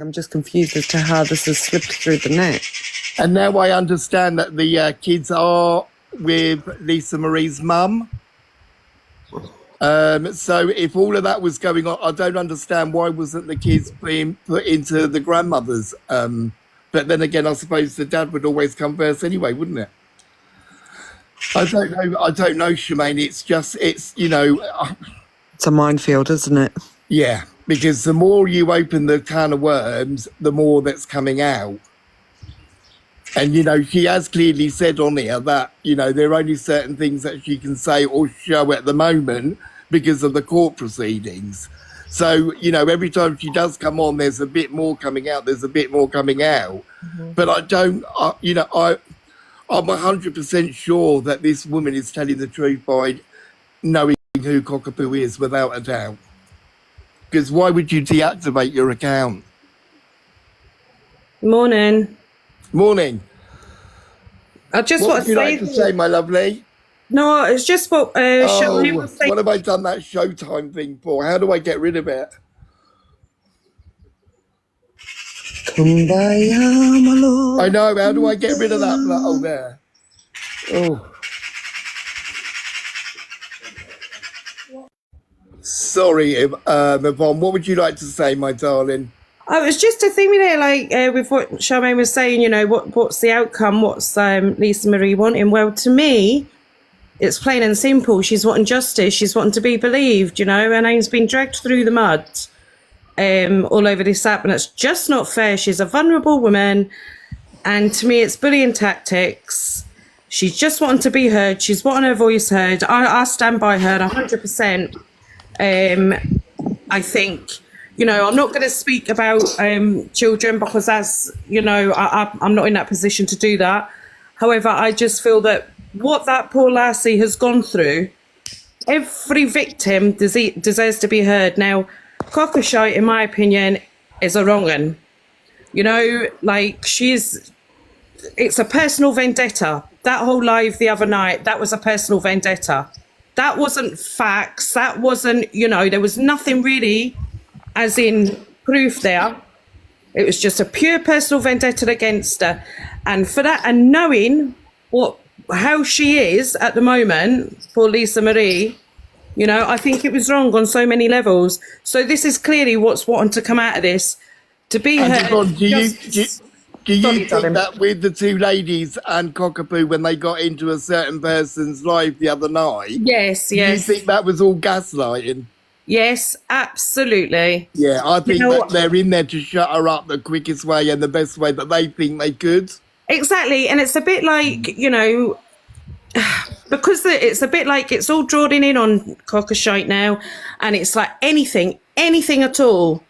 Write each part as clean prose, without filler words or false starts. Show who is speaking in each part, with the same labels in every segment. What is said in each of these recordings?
Speaker 1: I'm just confused as to how this has slipped through the net.
Speaker 2: And now I understand that the kids are with Lisa Marie's mum. So if all of that was going on, I don't understand why wasn't the kids being put into the grandmother's. But then again, I suppose the dad would always come first anyway, wouldn't it? I don't know, Shemaine. It's
Speaker 1: It's a minefield, isn't it?
Speaker 2: yeah, because the more you open the can of worms, the more that's coming out. And, she has clearly said on here that, there are only certain things that she can say or show at the moment because of the court proceedings. So, every time she does come on, there's a bit more coming out. There's a bit more coming out. But I'm 100% sure that this woman is telling the truth by knowing who Cockapoo is, without a doubt. Because why would you deactivate your account?
Speaker 3: Morning.
Speaker 2: Morning.
Speaker 3: I just
Speaker 2: What
Speaker 3: want
Speaker 2: would you like to say, my lovely?
Speaker 3: No, it's just what Shemaine was saying.
Speaker 2: What have I done that Showtime thing for? How do I get rid of it?
Speaker 1: Kumbaya, my lord.
Speaker 2: I know. How do I get rid of that? Oh, there. Oh. Sorry, Yvonne. What would you like to say, my darling?
Speaker 3: Oh, it was just a thing with it, like with what Charmaine was saying. What's the outcome? What's Lisa Marie wanting? Well, to me, it's plain and simple. She's wanting justice. She's wanting to be believed. Her name's been dragged through the mud all over this app, and it's just not fair. She's a vulnerable woman, and to me, it's bullying tactics. She's just wanting to be heard. She's wanting her voice heard. I stand by her 100%. I think. I'm not going to speak about children because that's, I'm not in that position to do that. However, I just feel that what that poor lassie has gone through, every victim deserves to be heard. Now, Cockashite, in my opinion, is a wrong one. It's a personal vendetta. That whole live the other night, that was a personal vendetta. That wasn't facts. That wasn't, there was nothing really as in proof there. It was just a pure personal vendetta against her. And for that, and knowing how she is at the moment for Lisa Marie, I think it was wrong on so many levels. So this is clearly what's wanting to come out of this. To be heard.
Speaker 2: Do you think that with the two ladies and Cockapoo, when they got into a certain person's live the other night,
Speaker 3: yes,
Speaker 2: do you think that was all gaslighting?
Speaker 3: Yes, absolutely.
Speaker 2: Yeah, I think that they're in there to shut her up the quickest way and the best way that they think they could. Exactly,
Speaker 3: and it's a bit like, because it's a bit like it's all drawn in on Cockashite now, and it's like anything at all,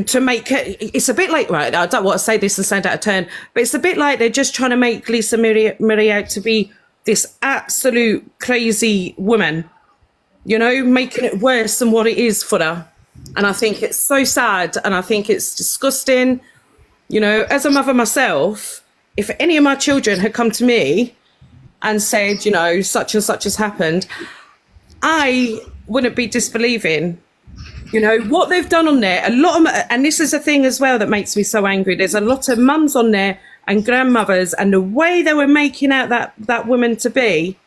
Speaker 3: to make it, it's a bit like, right, I don't want to say this and sound out of turn, but it's a bit like they're just trying to make Lisa Marie out to be this absolute crazy woman, making it worse than what it is for her. And I think it's so sad, and I think it's disgusting. As a mother myself, if any of my children had come to me and said, such and such has happened, I wouldn't be disbelieving. What they've done on there, a lot of, and this is a thing as well that makes me so angry. There's a lot of mums on there and grandmothers, and the way they were making out that woman to be,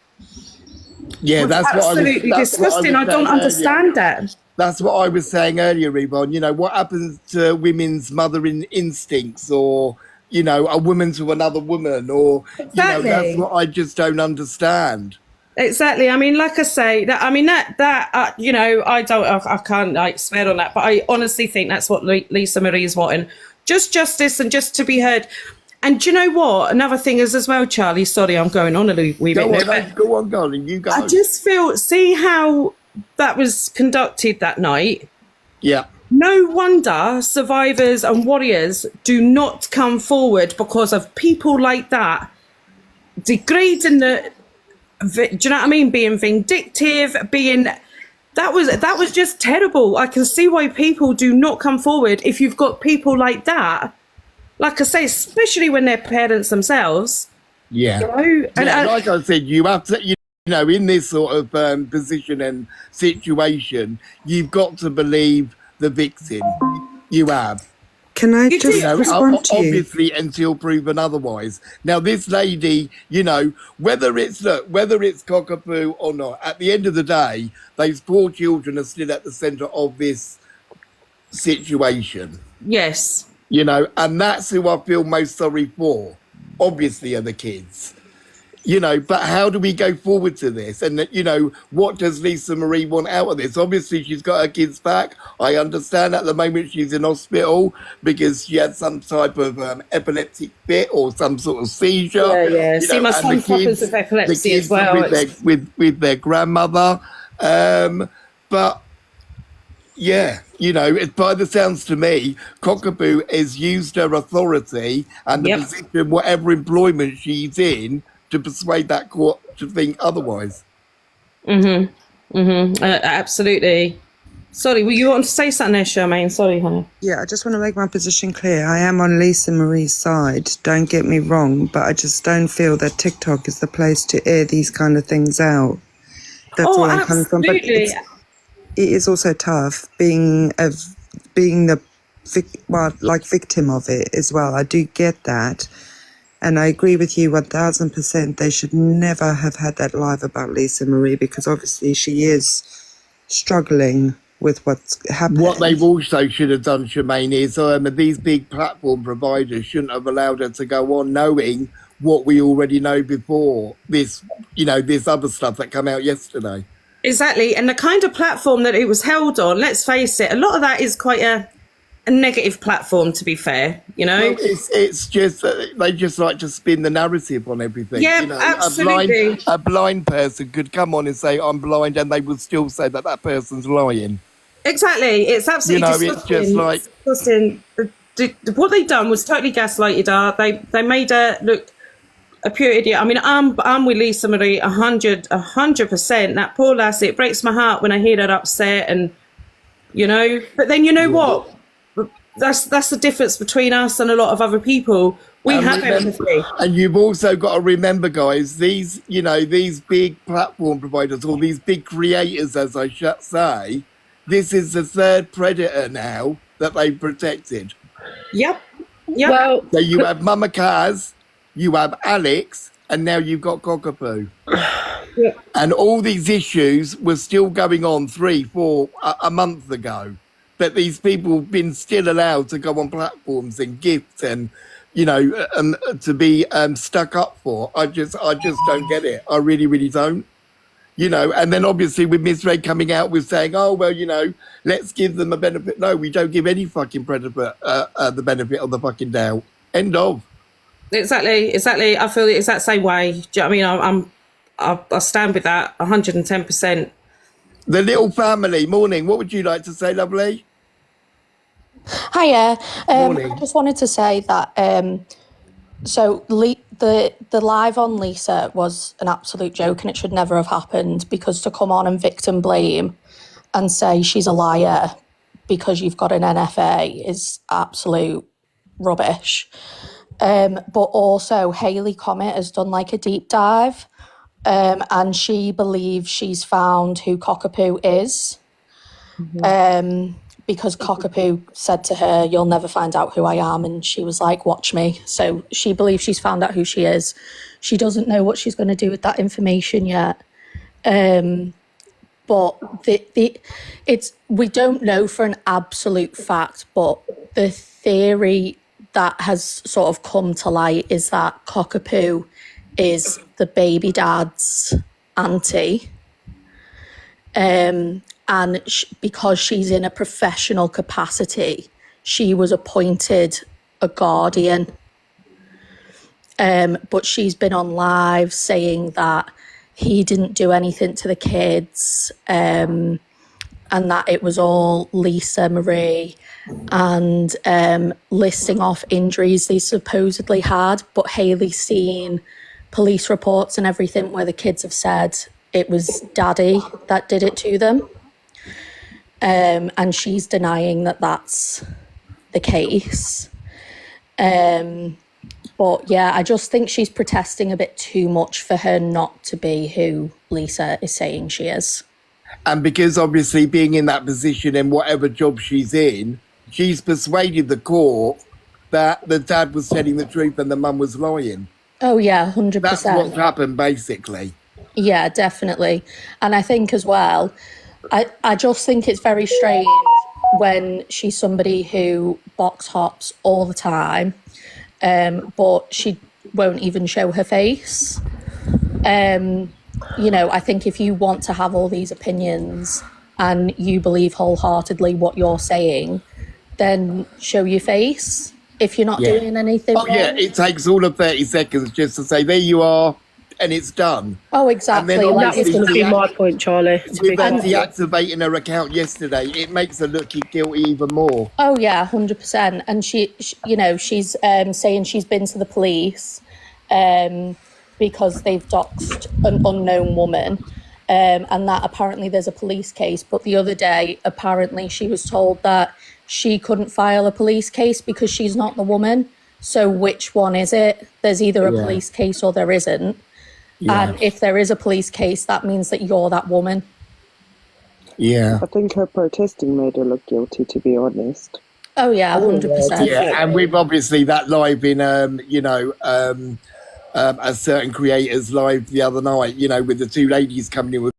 Speaker 3: that's absolutely disgusting. I don't understand that.
Speaker 2: That's what I was saying earlier, Yvonne. What happens to women's mothering instincts, or a woman to another woman, or
Speaker 3: exactly.
Speaker 2: That's what I just don't understand.
Speaker 3: Exactly. I mean, like I say, I can't swear on that, but I honestly think that's what Lisa Marie is wanting. Just justice and just to be heard. And do you know what? Another thing is as well, Charlie, sorry, I'm going on a wee bit.
Speaker 2: Go on, darling, you go.
Speaker 3: I just feel, see how that was conducted that night?
Speaker 2: Yeah.
Speaker 3: No wonder survivors and warriors do not come forward because of people like that degrading the... Do you know what I mean? Being vindictive, that was just terrible. I can see why people do not come forward if you've got people like that. Like I say, especially when they're parents themselves.
Speaker 2: Yeah. Like I said, you have to, in this sort of position and situation, you've got to believe the victim. You have.
Speaker 1: Can I
Speaker 3: You
Speaker 1: just
Speaker 3: do.
Speaker 1: respond to you?
Speaker 2: Obviously, until proven otherwise. Now, this lady, whether it's cockapoo or not, at the end of the day, those poor children are still at the centre of this situation.
Speaker 3: Yes.
Speaker 2: And that's who I feel most sorry for. Obviously, are the kids. But how do we go forward to this? And, what does Lisa Marie want out of this? Obviously, she's got her kids back. I understand at the moment she's in hospital because she had some type of epileptic fit or some sort of seizure.
Speaker 3: Yeah. See, my
Speaker 2: and
Speaker 3: son suffers with epilepsy as well.
Speaker 2: With their grandmother. But, yeah, by the sounds to me, Cockapoo has used her authority and the position, whatever employment she's in, to persuade that court to think otherwise.
Speaker 3: Absolutely. Sorry, were you wanting to say something there, Charmaine? Sorry, honey.
Speaker 1: Yeah, I just want to make my position clear. I am on Lisa Marie's side, don't get me wrong, but I just don't feel that TikTok is the place to air these kind of things out. That's all I'm coming from. But it is also tough being the victim of it as well. I do get that. And I agree with you 1000%. They should never have had that live about Lisa Marie because obviously she is struggling with what's happening.
Speaker 2: What they've also should have done, Charmaine, is these big platform providers shouldn't have allowed her to go on knowing what we already know before this, this other stuff that came out yesterday.
Speaker 3: Exactly. And the kind of platform that it was held on, let's face it, a lot of that is quite a negative platform, to be fair, Well,
Speaker 2: it's just they just like to spin the narrative on everything.
Speaker 3: Yeah, absolutely.
Speaker 2: A blind person could come on and say I'm blind, and they would still say that person's lying.
Speaker 3: Exactly, it's absolutely disgusting.
Speaker 2: It's just like
Speaker 3: disgusting. What they done was totally gaslighted her. They made her look a pure idiot. I mean, I'm with Lisa Marie 100%. That poor lass, it breaks my heart when I hear that upset, and But then what? That's the difference between us and a lot of other people. We have empathy.
Speaker 2: And you've also got to remember, guys, these big platform providers or these big creators, as I should say, this is the third predator now that they've protected.
Speaker 3: Yep.
Speaker 2: Well, so you have Mama Kaz, you have Alex, and now you've got Cockapoo.
Speaker 3: Yeah.
Speaker 2: And all these issues were still going on 3-4 a month ago. That these people have been still allowed to go on platforms and gifts and, to be stuck up for. I just don't get it. I really, really don't. And then obviously with Miss Red coming out with saying, oh, well, let's give them a benefit. No, we don't give any fucking predator the benefit of the fucking doubt. End of.
Speaker 3: Exactly. I feel the exact same way. Do you know what I mean? I stand with that 110%.
Speaker 2: The little family, morning. What would you like to say, lovely?
Speaker 4: Hiya.
Speaker 2: Morning.
Speaker 4: I just wanted to say that the live on Lisa was an absolute joke and it should never have happened, because to come on and victim blame and say she's a liar because you've got an NFA is absolute rubbish. But also Hayley Comet has done like a deep dive. And she believes she's found who Cockapoo is. Because Cockapoo said to her, you'll never find out who I am. And she was like, watch me. So she believes she's found out who she is. She doesn't know what she's going to do with that information yet. But we don't know for an absolute fact, but the theory that has sort of come to light is that Cockapoo is the baby dad's auntie. And because she's in a professional capacity, she was appointed a guardian. But she's been on live saying that he didn't do anything to the kids, and that it was all Lisa Marie, and listing off injuries they supposedly had. But Hayley's seen police reports and everything where the kids have said it was daddy that did it to them. And she's denying that that's the case. But yeah, I just think she's protesting a bit too much for her not to be who Lisa is saying she is.
Speaker 2: And because obviously being in that position in whatever job she's in, she's persuaded the court that the dad was telling the truth and the mum was lying.
Speaker 4: Oh yeah, 100%.
Speaker 2: That's what's happened, basically.
Speaker 4: Yeah, definitely. And I think as well, I just think it's very strange when she's somebody who box hops all the time, but she won't even show her face. You know, I think if you want to have all these opinions and you believe wholeheartedly what you're saying, then show your face. If you're not doing anything wrong.
Speaker 2: Yeah, it takes all of 30 seconds just to say, there you are, and it's done.
Speaker 4: Oh, exactly.
Speaker 2: And then
Speaker 5: That was going to be my point, Charlie.
Speaker 2: with her deactivating her account yesterday, it makes her look guilty even more.
Speaker 4: Oh yeah, 100%. And she you know, she's saying she's been to the police because they've doxed an unknown woman, and that apparently there's a police case. But the other day, apparently she was told that she couldn't file a police case because she's not the woman. So which one is it? There's either a police case or there isn't.
Speaker 2: Yeah.
Speaker 4: And if there is a police case, that means that you're that woman.
Speaker 2: Yeah.
Speaker 6: I think her protesting made her look guilty, to be honest.
Speaker 4: Oh yeah, 100%.
Speaker 2: Yeah, and we've obviously that live in, a certain creators live the other night, you know, with the two ladies coming in with.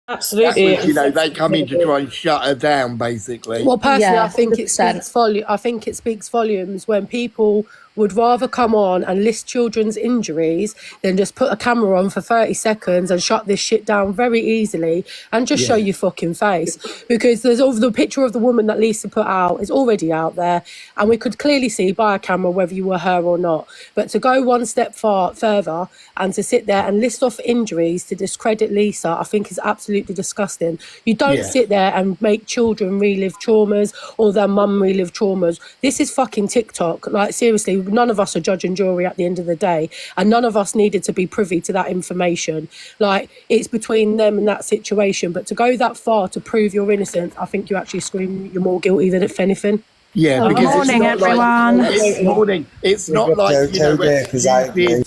Speaker 3: Absolutely.
Speaker 2: That was, you know, they come in to try and shut her down, basically.
Speaker 5: Well, personally,
Speaker 4: Yeah,
Speaker 5: I think it
Speaker 4: 100%.
Speaker 5: speaks volume. I think it speaks volumes when people would rather come on and list children's injuries than just put a camera on for 30 seconds and shut this shit down very easily and just show your fucking face. Because there's all the picture of the woman that Lisa put out is already out there, and we could clearly see by a camera whether you were her or not. But to go one step further and to sit there and list off injuries to discredit Lisa, I think is absolutely disgusting. You don't sit there and make children relive traumas or their mum relive traumas. This is fucking TikTok. Like, seriously, none of us are judge and jury at the end of the day, and none of us needed to be privy to that information. Like, it's between them and that situation. But to go that far to prove you're innocent, I think you actually scream you're more guilty than if anything.
Speaker 2: Yeah,
Speaker 7: Good
Speaker 2: because
Speaker 7: morning,
Speaker 2: it's not
Speaker 7: everyone.
Speaker 2: Like, it's morning. It's not like, you know,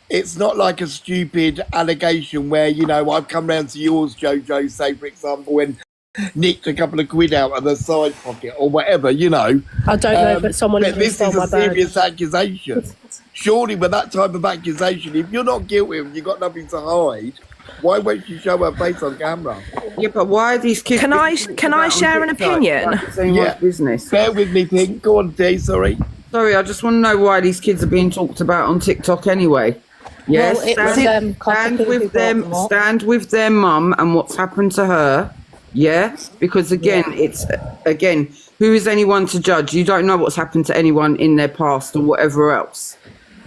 Speaker 2: it's not like a stupid allegation where, you know, I've come round to yours, Jojo, say, for example, and nicked a couple of quid out of the side pocket or whatever, you know.
Speaker 5: I don't know, but someone
Speaker 2: But this
Speaker 5: stole
Speaker 2: is
Speaker 5: my
Speaker 2: a
Speaker 5: bag.
Speaker 2: serious accusation. Surely with that type of accusation, if you're not guilty and you've got nothing to hide, why won't you show her face on camera?
Speaker 7: Yeah, but why are these kids? Can I share an opinion?
Speaker 2: Yeah.
Speaker 7: Business.
Speaker 2: Bear with me, Pink. Go on, Dee, sorry.
Speaker 7: Sorry, I just want to know why these kids are being talked about on TikTok anyway. Yes,
Speaker 4: Well, it was,
Speaker 7: stand with them. Stand with their mum and what's happened to her. Yeah, because again, it's who is anyone to judge? You don't know what's happened to anyone in their past or whatever else.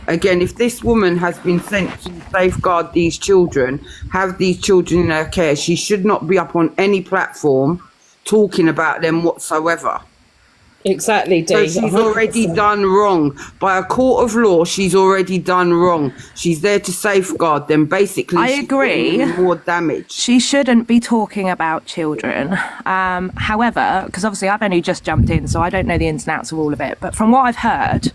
Speaker 7: Again, if this woman has been sent to safeguard these children, have these children in her care, she should not be up on any platform talking about them whatsoever.
Speaker 3: Exactly, Dee.
Speaker 7: So she's already
Speaker 3: 100%.
Speaker 7: done wrong. By a court of law, she's already done wrong. She's there to safeguard them. Basically,
Speaker 8: I
Speaker 7: she's
Speaker 8: agree.
Speaker 7: doing more damage.
Speaker 8: She shouldn't be talking about children. However, because obviously I've only just jumped in, so I don't know the ins and outs of all of it. But from what I've heard,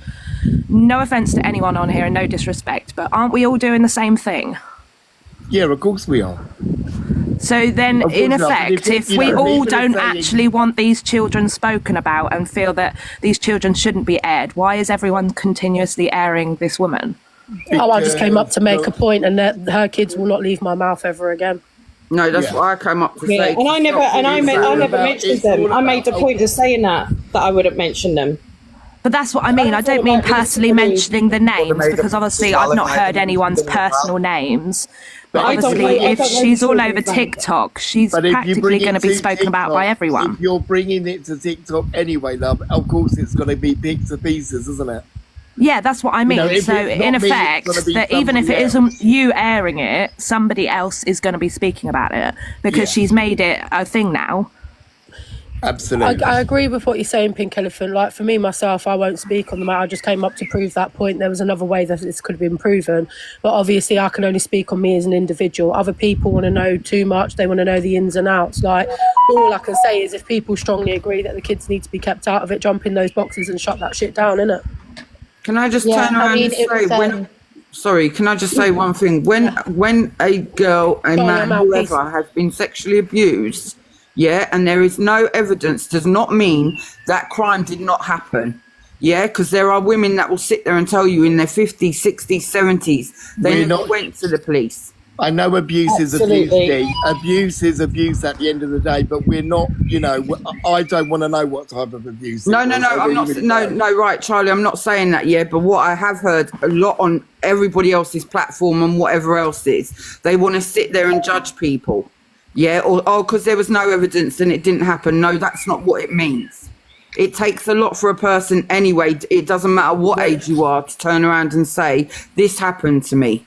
Speaker 8: no offence to anyone on here and no disrespect, but aren't we all doing the same thing?
Speaker 2: Yeah, of course we are.
Speaker 8: So then,
Speaker 2: Of course
Speaker 8: in
Speaker 2: not, but
Speaker 8: effect,
Speaker 2: if,
Speaker 8: if we all
Speaker 2: people are
Speaker 8: don't
Speaker 2: saying-
Speaker 8: actually want these children spoken about and feel that these children shouldn't be aired, why is everyone continuously airing this woman?
Speaker 5: Oh, I just came up to make a point, and that her kids will not leave my mouth ever again.
Speaker 7: No, that's
Speaker 2: Yeah.
Speaker 7: what I came up to say.
Speaker 3: Yeah, and I never mentioned
Speaker 2: it's
Speaker 3: them.
Speaker 2: all
Speaker 3: I made a
Speaker 2: about-
Speaker 3: point of saying that I wouldn't mention them.
Speaker 8: But that's what I mean. I don't mean personally mentioning the names, because obviously I've not heard anyone's personal names. But
Speaker 3: I don't
Speaker 8: obviously,
Speaker 3: know- I
Speaker 8: if
Speaker 3: don't know
Speaker 8: she's
Speaker 3: the
Speaker 8: all
Speaker 3: children's
Speaker 8: over
Speaker 3: names.
Speaker 8: TikTok, she's
Speaker 2: But if you
Speaker 8: practically
Speaker 2: bring
Speaker 8: going to
Speaker 2: it
Speaker 8: be
Speaker 2: to
Speaker 8: spoken about by
Speaker 2: TikTok,
Speaker 8: everyone.
Speaker 2: If you're bringing it to TikTok anyway, love, of course it's going to be picked to pieces, isn't it?
Speaker 8: Yeah, that's what I mean.
Speaker 2: know, if
Speaker 8: So
Speaker 2: it's not
Speaker 8: in
Speaker 2: me, it's
Speaker 8: effect,
Speaker 2: gonna be
Speaker 8: that even if
Speaker 2: somebody
Speaker 8: it isn't you airing it, somebody else is going to be speaking about it because
Speaker 2: Yeah.
Speaker 8: she's made it a thing now.
Speaker 2: Absolutely.
Speaker 5: I agree with what you're saying, Pink Elephant. Like, for me, myself, I won't speak on the matter. I just came up to prove that point. There was another way that this could have been proven. But obviously, I can only speak on me as an individual. Other people want to know too much. They want to know the ins and outs. Like, all I can say is if people strongly agree that the kids need to be kept out of it, jump in those boxes and shut that shit down, innit?
Speaker 7: Can I just
Speaker 4: Yeah,
Speaker 7: turn
Speaker 4: I
Speaker 7: around
Speaker 4: mean,
Speaker 7: and
Speaker 4: it
Speaker 7: say,
Speaker 4: was,
Speaker 7: Sorry, can I just say one thing? When a girl, a man, whoever has been sexually abused, yeah, and there is no evidence, does not mean that crime did not happen. Yeah, because there are women that will sit there and tell you in their 50s, 60s, 70s, they never went to the police.
Speaker 2: I know abuse is abuse, Dee. Abuse is abuse at the end of the day, but we're not, you know, I don't want to know what type of abuse.
Speaker 7: No, I'm not, right, Charlie, I'm not saying that, yeah, but what I have heard a lot on everybody else's platform and whatever else is, they want to sit there and judge people, yeah, or, because there was no evidence and it didn't happen. No, that's not what it means. It takes a lot for a person anyway. It doesn't matter what age you are to turn around and say, this happened to me.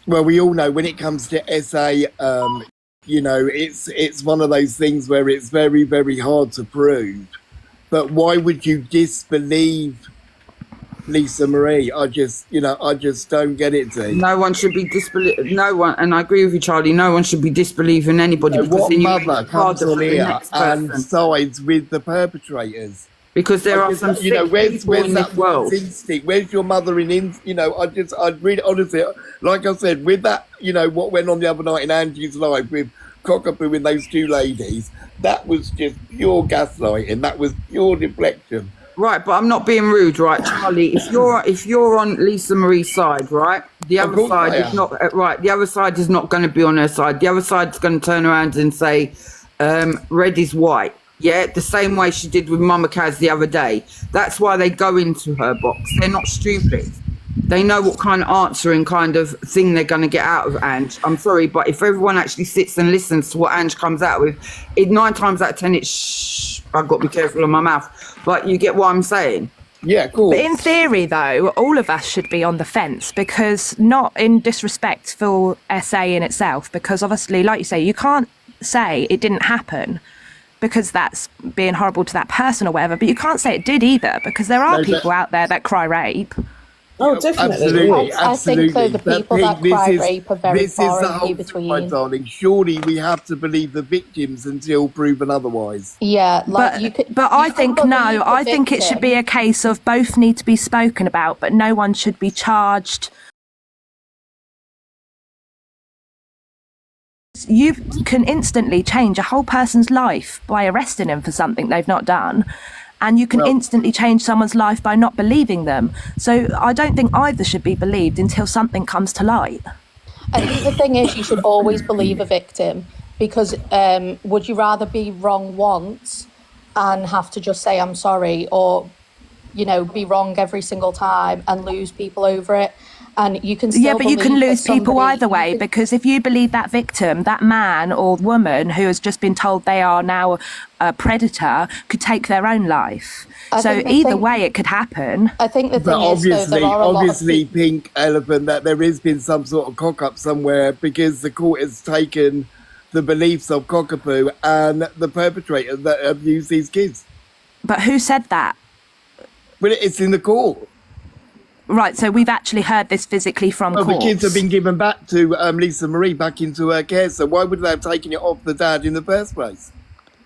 Speaker 2: Well, we all know when it comes to SA, you know, it's one of those things where it's very, very hard to prove. But why would you disbelieve Lisa Marie? I just don't get it, Dee.
Speaker 7: No one should be disbelieving. No one, and I agree with you, Charlie. No one should be disbelieving anybody.
Speaker 2: So what mother comes on here and sides with the perpetrators?
Speaker 7: Because there are some,
Speaker 2: you know, where's that world instinct? Where's your mother you know, I'd really honestly, like I said, with that, you know, what went on the other night in Angie's live with Cockapoo and those two ladies, that was just pure gaslighting. That was pure deflection.
Speaker 7: Right, but I'm not being rude, right, Charlie? If you're on Lisa Marie's side, right, the other side is not right. The other side is not going to be on her side. The other side's going to turn around and say, red is white. Yeah, the same way she did with Mama Kaz the other day. That's why they go into her box. They're not stupid. They know what kind of answering kind of thing they're going to get out of Ange. I'm sorry, but if everyone actually sits and listens to what Ange comes out with, 9 times out of 10, it's shh. I've got to be careful of my mouth. But you get what I'm saying.
Speaker 2: Yeah, cool.
Speaker 8: But in theory, though, all of us should be on the fence, because not in disrespect for SA in itself, because obviously, like you say, you can't say it didn't happen, because that's being horrible to that person or whatever, but you can't say it did either, because there are people out there that cry rape.
Speaker 3: Oh, definitely.
Speaker 2: Absolutely.
Speaker 4: I think, though, the people that cry rape are very far and few between.
Speaker 2: My darling, surely we have to believe the victims until proven otherwise.
Speaker 4: Yeah, like
Speaker 8: but I think no. I think it should be a case of both need to be spoken about, but no one should be charged. You can instantly change a whole person's life by arresting them for something they've not done. And you can instantly change someone's life by not believing them. So I don't think either should be believed until something comes to light.
Speaker 4: I think the thing is, you should always believe a victim, because would you rather be wrong once and have to just say I'm sorry, or, you know, be wrong every single time and lose people over it? And you can still
Speaker 8: but you can lose people either way, because if you believe that victim, that man or woman who has just been told they are now a predator could take their own life. So either way it could happen.
Speaker 4: I think the thing
Speaker 2: is, though, obviously, Pink Elephant, that there has been some sort of cock up somewhere, because the court has taken the beliefs of Cockapoo and the perpetrators that abuse these kids.
Speaker 8: But who said that?
Speaker 2: Well, it's in the court.
Speaker 8: Right, so we've actually heard this physically from courts.
Speaker 2: The kids have been given back to Lisa Marie, back into her care, so why would they have taken it off the dad in the first place?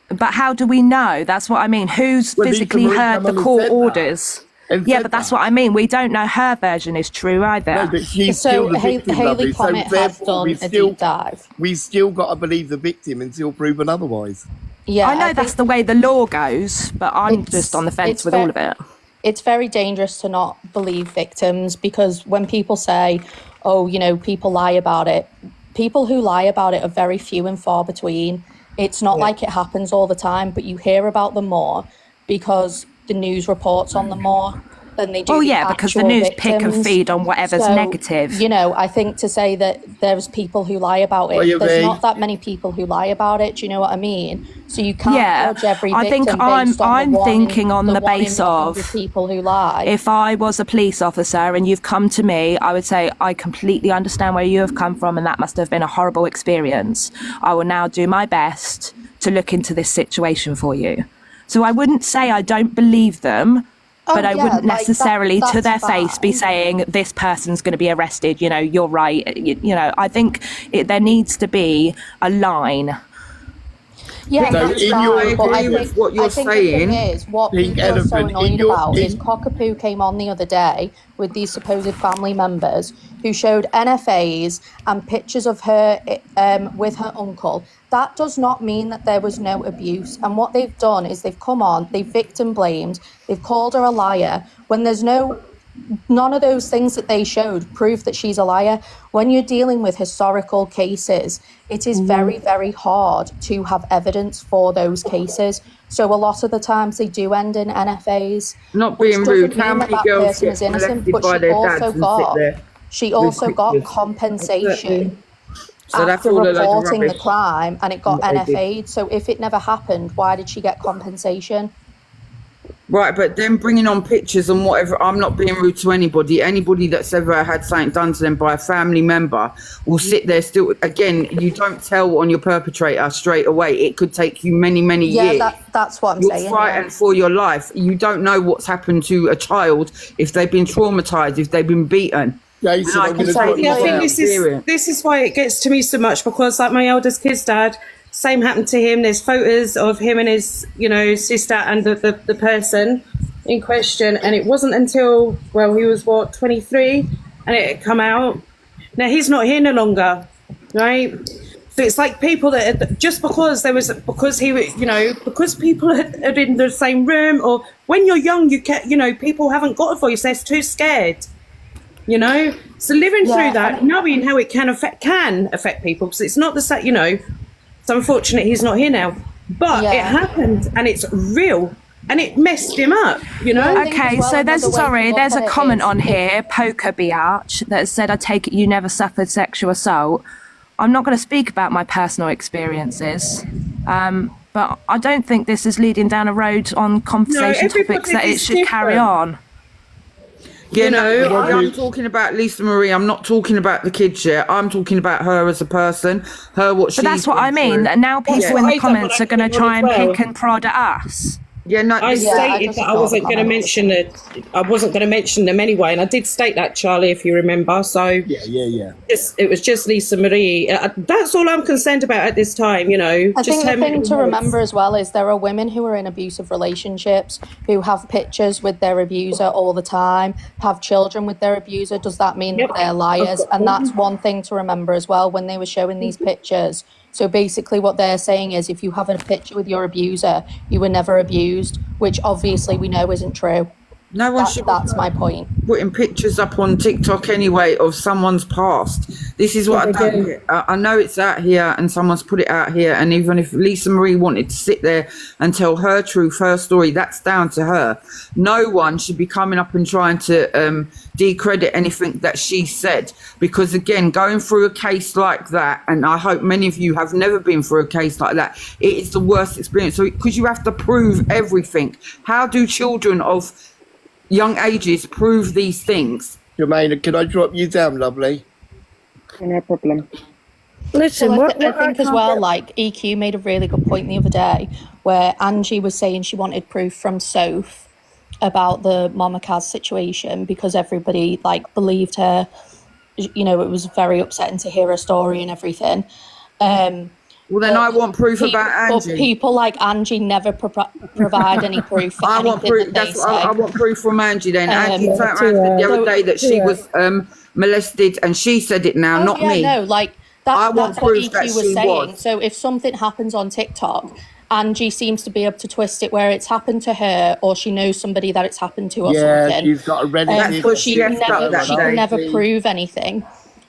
Speaker 8: But how do we know? That's what I mean. Who's physically heard the court orders? Yeah, but that's what I mean. We don't know her version is true either.
Speaker 2: No, but she's still the victim,
Speaker 4: Hayley Comet has done a deep dive.
Speaker 2: We still got to believe the victim until proven otherwise.
Speaker 4: Yeah,
Speaker 8: I know that's the way the law goes, but I'm just on the fence with all of it.
Speaker 4: It's very dangerous to not believe victims, because when people say, oh, you know, people lie about it, people who lie about it are very few and far between. It's not like it happens all the time, but you hear about them more because the news reports on them more than they do.
Speaker 8: Oh, yeah, because the news pick and feed on whatever's negative.
Speaker 4: You know, I think to say that there's people who lie about it, there's not that many people who lie about it. Do you know what I mean? So you can't judge every victim.
Speaker 8: I think I'm thinking on the base of
Speaker 4: people who lie.
Speaker 8: If I was a police officer and you've come to me, I would say, I completely understand where you have come from, and that must have been a horrible experience. I will now do my best to look into this situation for you. So I wouldn't say I don't believe them, but I wouldn't necessarily to their face be saying this person's going to be arrested. You know, you're right. You know, I think there needs to be a line.
Speaker 4: Yeah,
Speaker 2: So
Speaker 4: that's
Speaker 2: in
Speaker 4: fine,
Speaker 2: your-
Speaker 4: but
Speaker 7: I agree with what you're
Speaker 4: I think
Speaker 7: saying.
Speaker 4: the thing is, what
Speaker 2: Pink
Speaker 4: people are so
Speaker 2: elephant, in
Speaker 4: annoyed
Speaker 2: your-
Speaker 4: about is
Speaker 2: in-
Speaker 4: Cockapoo came on the other day with these supposed family members who showed NFAs and pictures of her with her uncle. That does not mean that there was no abuse. And what they've done is they've come on, they've victim blamed, they've called her a liar when there's none of those things that they showed prove that she's a liar. When you're dealing with historical cases, it is very, very hard to have evidence for those cases. So a lot of the times they do end in NFAs.
Speaker 7: Not
Speaker 4: which
Speaker 7: being
Speaker 4: doesn't
Speaker 7: rude,
Speaker 4: mean
Speaker 7: how
Speaker 4: that
Speaker 7: many
Speaker 4: that
Speaker 7: girls
Speaker 4: person
Speaker 7: get
Speaker 4: is innocent,
Speaker 7: molested
Speaker 4: but
Speaker 7: by
Speaker 4: she
Speaker 7: their
Speaker 4: also
Speaker 7: dads and sit
Speaker 4: got
Speaker 7: there?
Speaker 4: she also got
Speaker 7: pictures?
Speaker 4: compensation
Speaker 7: So that's
Speaker 4: after
Speaker 7: all a load of
Speaker 4: reporting the
Speaker 7: rubbish.
Speaker 4: crime, and it got
Speaker 7: What they did.
Speaker 4: NFA'd. So if it never happened, why did she get compensation?
Speaker 7: Right, but then bringing on pictures and whatever, I'm not being rude to anybody. Anybody that's ever had something done to them by a family member will sit there still. Again, you don't tell on your perpetrator straight away. It could take you many, many
Speaker 4: Yeah,
Speaker 7: years.
Speaker 4: that's what I'm
Speaker 7: You're
Speaker 4: saying.
Speaker 7: frightened for your life. You don't know what's happened to a child, if they've been traumatized, if they've been beaten.
Speaker 2: Jason,
Speaker 7: And I
Speaker 2: I'm
Speaker 7: can
Speaker 2: gonna
Speaker 7: say
Speaker 2: drop
Speaker 7: this
Speaker 2: you
Speaker 3: Yeah, I think
Speaker 2: down.
Speaker 7: experience.
Speaker 3: this is why it gets to me so much, because like my eldest kid's dad, same happened to him. There's photos of him and his, sister and the person in question, and it wasn't until he was 23, and it had come out. Now he's not here no longer, right? So it's like people that just because people are in the same room, or when you're young, people haven't got a voice. They're too scared. So living
Speaker 4: Yeah,
Speaker 3: through that, knowing how it can affect people, because it's not the same. It's unfortunate he's not here now, but
Speaker 4: Yeah.
Speaker 3: it happened and it's real, and it messed him up.
Speaker 4: think
Speaker 8: Okay,
Speaker 4: as well,
Speaker 8: so there's
Speaker 4: another way to look
Speaker 8: there's
Speaker 4: at
Speaker 8: a
Speaker 4: it
Speaker 8: comment
Speaker 4: is
Speaker 8: on here, Poker Biatch, that said, "I take it you never suffered sexual assault." I'm not going to speak about my personal experiences, but I don't think this is leading down a road on conversation topics that it
Speaker 3: everybody's
Speaker 8: should carry
Speaker 3: different.
Speaker 8: on.
Speaker 7: I'm talking about Lisa Marie. I'm not talking about the kids yet. I'm talking about her as a person, what she.
Speaker 8: But that's what I mean. That now people
Speaker 3: That's
Speaker 8: in
Speaker 3: what
Speaker 8: the
Speaker 3: I thought,
Speaker 8: comments
Speaker 3: but
Speaker 8: are going
Speaker 3: I
Speaker 8: to try and
Speaker 3: as well.
Speaker 8: pick and prod at us.
Speaker 7: Yeah, no.
Speaker 3: I stated that I wasn't going to mention it. I wasn't going to mention them anyway, and I did state that, Charlie, if you remember. So
Speaker 2: Yeah.
Speaker 3: it was just Lisa Marie. That's all I'm concerned about at this time.
Speaker 4: I
Speaker 3: just
Speaker 4: think
Speaker 3: her
Speaker 4: the thing
Speaker 3: mental
Speaker 4: to
Speaker 3: health.
Speaker 4: remember as well is there are women who are in abusive relationships who have pictures with their abuser all the time, have children with their abuser. Does that mean
Speaker 3: Yep.
Speaker 4: that they're liars? And that's one thing to remember as well when they were showing these pictures. So basically what they're saying is if you have a picture with your abuser, you were never abused, which obviously we know isn't true.
Speaker 7: No one should be
Speaker 4: That's my point.
Speaker 7: putting pictures up on TikTok anyway of someone's past. This is what I don't get. I know it's out here and someone's put it out here, and even if Lisa Marie wanted to sit there and tell her truth, her story, that's down to her. No one should be coming up and trying to decredit anything that she said, because again, going through a case like that, and I hope many of you have never been through a case like that, it is the worst experience. So because you have to prove everything. How do children of young ages prove these things?
Speaker 2: Jermaine, can I drop you down, lovely?
Speaker 6: No problem.
Speaker 5: Listen,
Speaker 4: Well,
Speaker 5: what
Speaker 4: I think as well, like EQ made a really good point the other day where Angie was saying she wanted proof from Soph about the Mama Kaz situation because everybody believed her. It was very upsetting to hear her story and everything.
Speaker 7: Well, then I want proof about
Speaker 4: But
Speaker 7: Angie.
Speaker 4: people like Angie never provide any proof for
Speaker 7: I
Speaker 4: anything
Speaker 7: want proof.
Speaker 4: that they
Speaker 7: That's what I
Speaker 4: say.
Speaker 7: want proof from Angie. Then Angie turned around
Speaker 5: to,
Speaker 7: the other
Speaker 4: so-
Speaker 7: day that she was molested, and she said it now, not
Speaker 4: yeah,
Speaker 7: me.
Speaker 4: No,
Speaker 7: I want
Speaker 4: that's what
Speaker 7: proof that
Speaker 4: EQ was
Speaker 7: she
Speaker 4: saying.
Speaker 7: was.
Speaker 4: So if something happens on TikTok, Angie seems to be able to twist it where it's happened to her, or she knows somebody that it's happened to, or
Speaker 2: Yeah,
Speaker 4: something.
Speaker 2: she's got a relative.
Speaker 7: what
Speaker 4: She
Speaker 7: she
Speaker 4: can
Speaker 7: has done that day.
Speaker 4: never prove anything.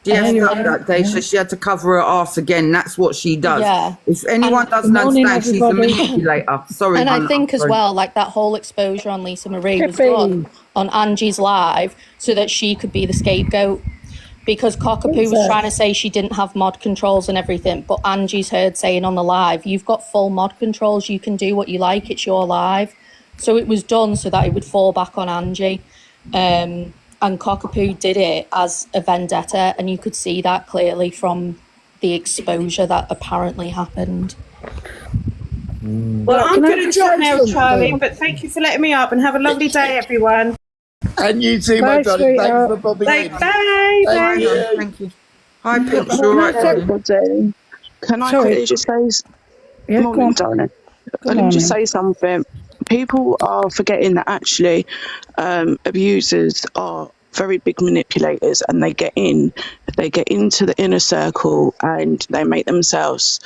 Speaker 7: She had that day, so she had to cover her ass again. That's what she does.
Speaker 4: Yeah.
Speaker 7: If anyone
Speaker 4: And-
Speaker 7: doesn't
Speaker 5: Morning,
Speaker 7: understand, she's a
Speaker 5: everybody.
Speaker 7: manipulator. Sorry,
Speaker 4: And
Speaker 7: hon,
Speaker 4: I think
Speaker 7: I'm
Speaker 4: as
Speaker 7: sorry.
Speaker 4: well, that whole exposure on Lisa Marie was
Speaker 5: Pippi.
Speaker 4: done on Angie's live so that she could be the scapegoat. Because Cockapoo was trying to say she didn't have mod controls and everything, but Angie's heard saying on the live, you've got full mod controls, you can do what you like, it's your live. So it was done so that it would fall back on Angie. And Cockapoo did it as a vendetta, and you could see that clearly from the exposure that apparently happened.
Speaker 3: Well, I'm
Speaker 5: Can I
Speaker 3: going to
Speaker 5: just
Speaker 3: drop
Speaker 5: say
Speaker 3: now,
Speaker 5: something?
Speaker 3: Charlie, but thank you for letting me up, and have a lovely day, everyone.
Speaker 2: And you too,
Speaker 5: Bye,
Speaker 2: my darling. Thanks
Speaker 5: sweetheart.
Speaker 2: for bobbing
Speaker 3: Bye,
Speaker 2: in.
Speaker 3: bye,
Speaker 2: Thank
Speaker 3: bye.
Speaker 2: you.
Speaker 7: Thank you. Hi, Pip. You all right, darling?
Speaker 6: Everybody, can I
Speaker 5: Sorry.
Speaker 6: quickly just say
Speaker 9: Yeah, go
Speaker 6: Morning,
Speaker 9: on.
Speaker 6: darling.
Speaker 9: Good
Speaker 6: Let me just
Speaker 9: morning.
Speaker 6: say something. People are forgetting that actually abusers are very big manipulators, and they get into the inner circle, and they make themselves,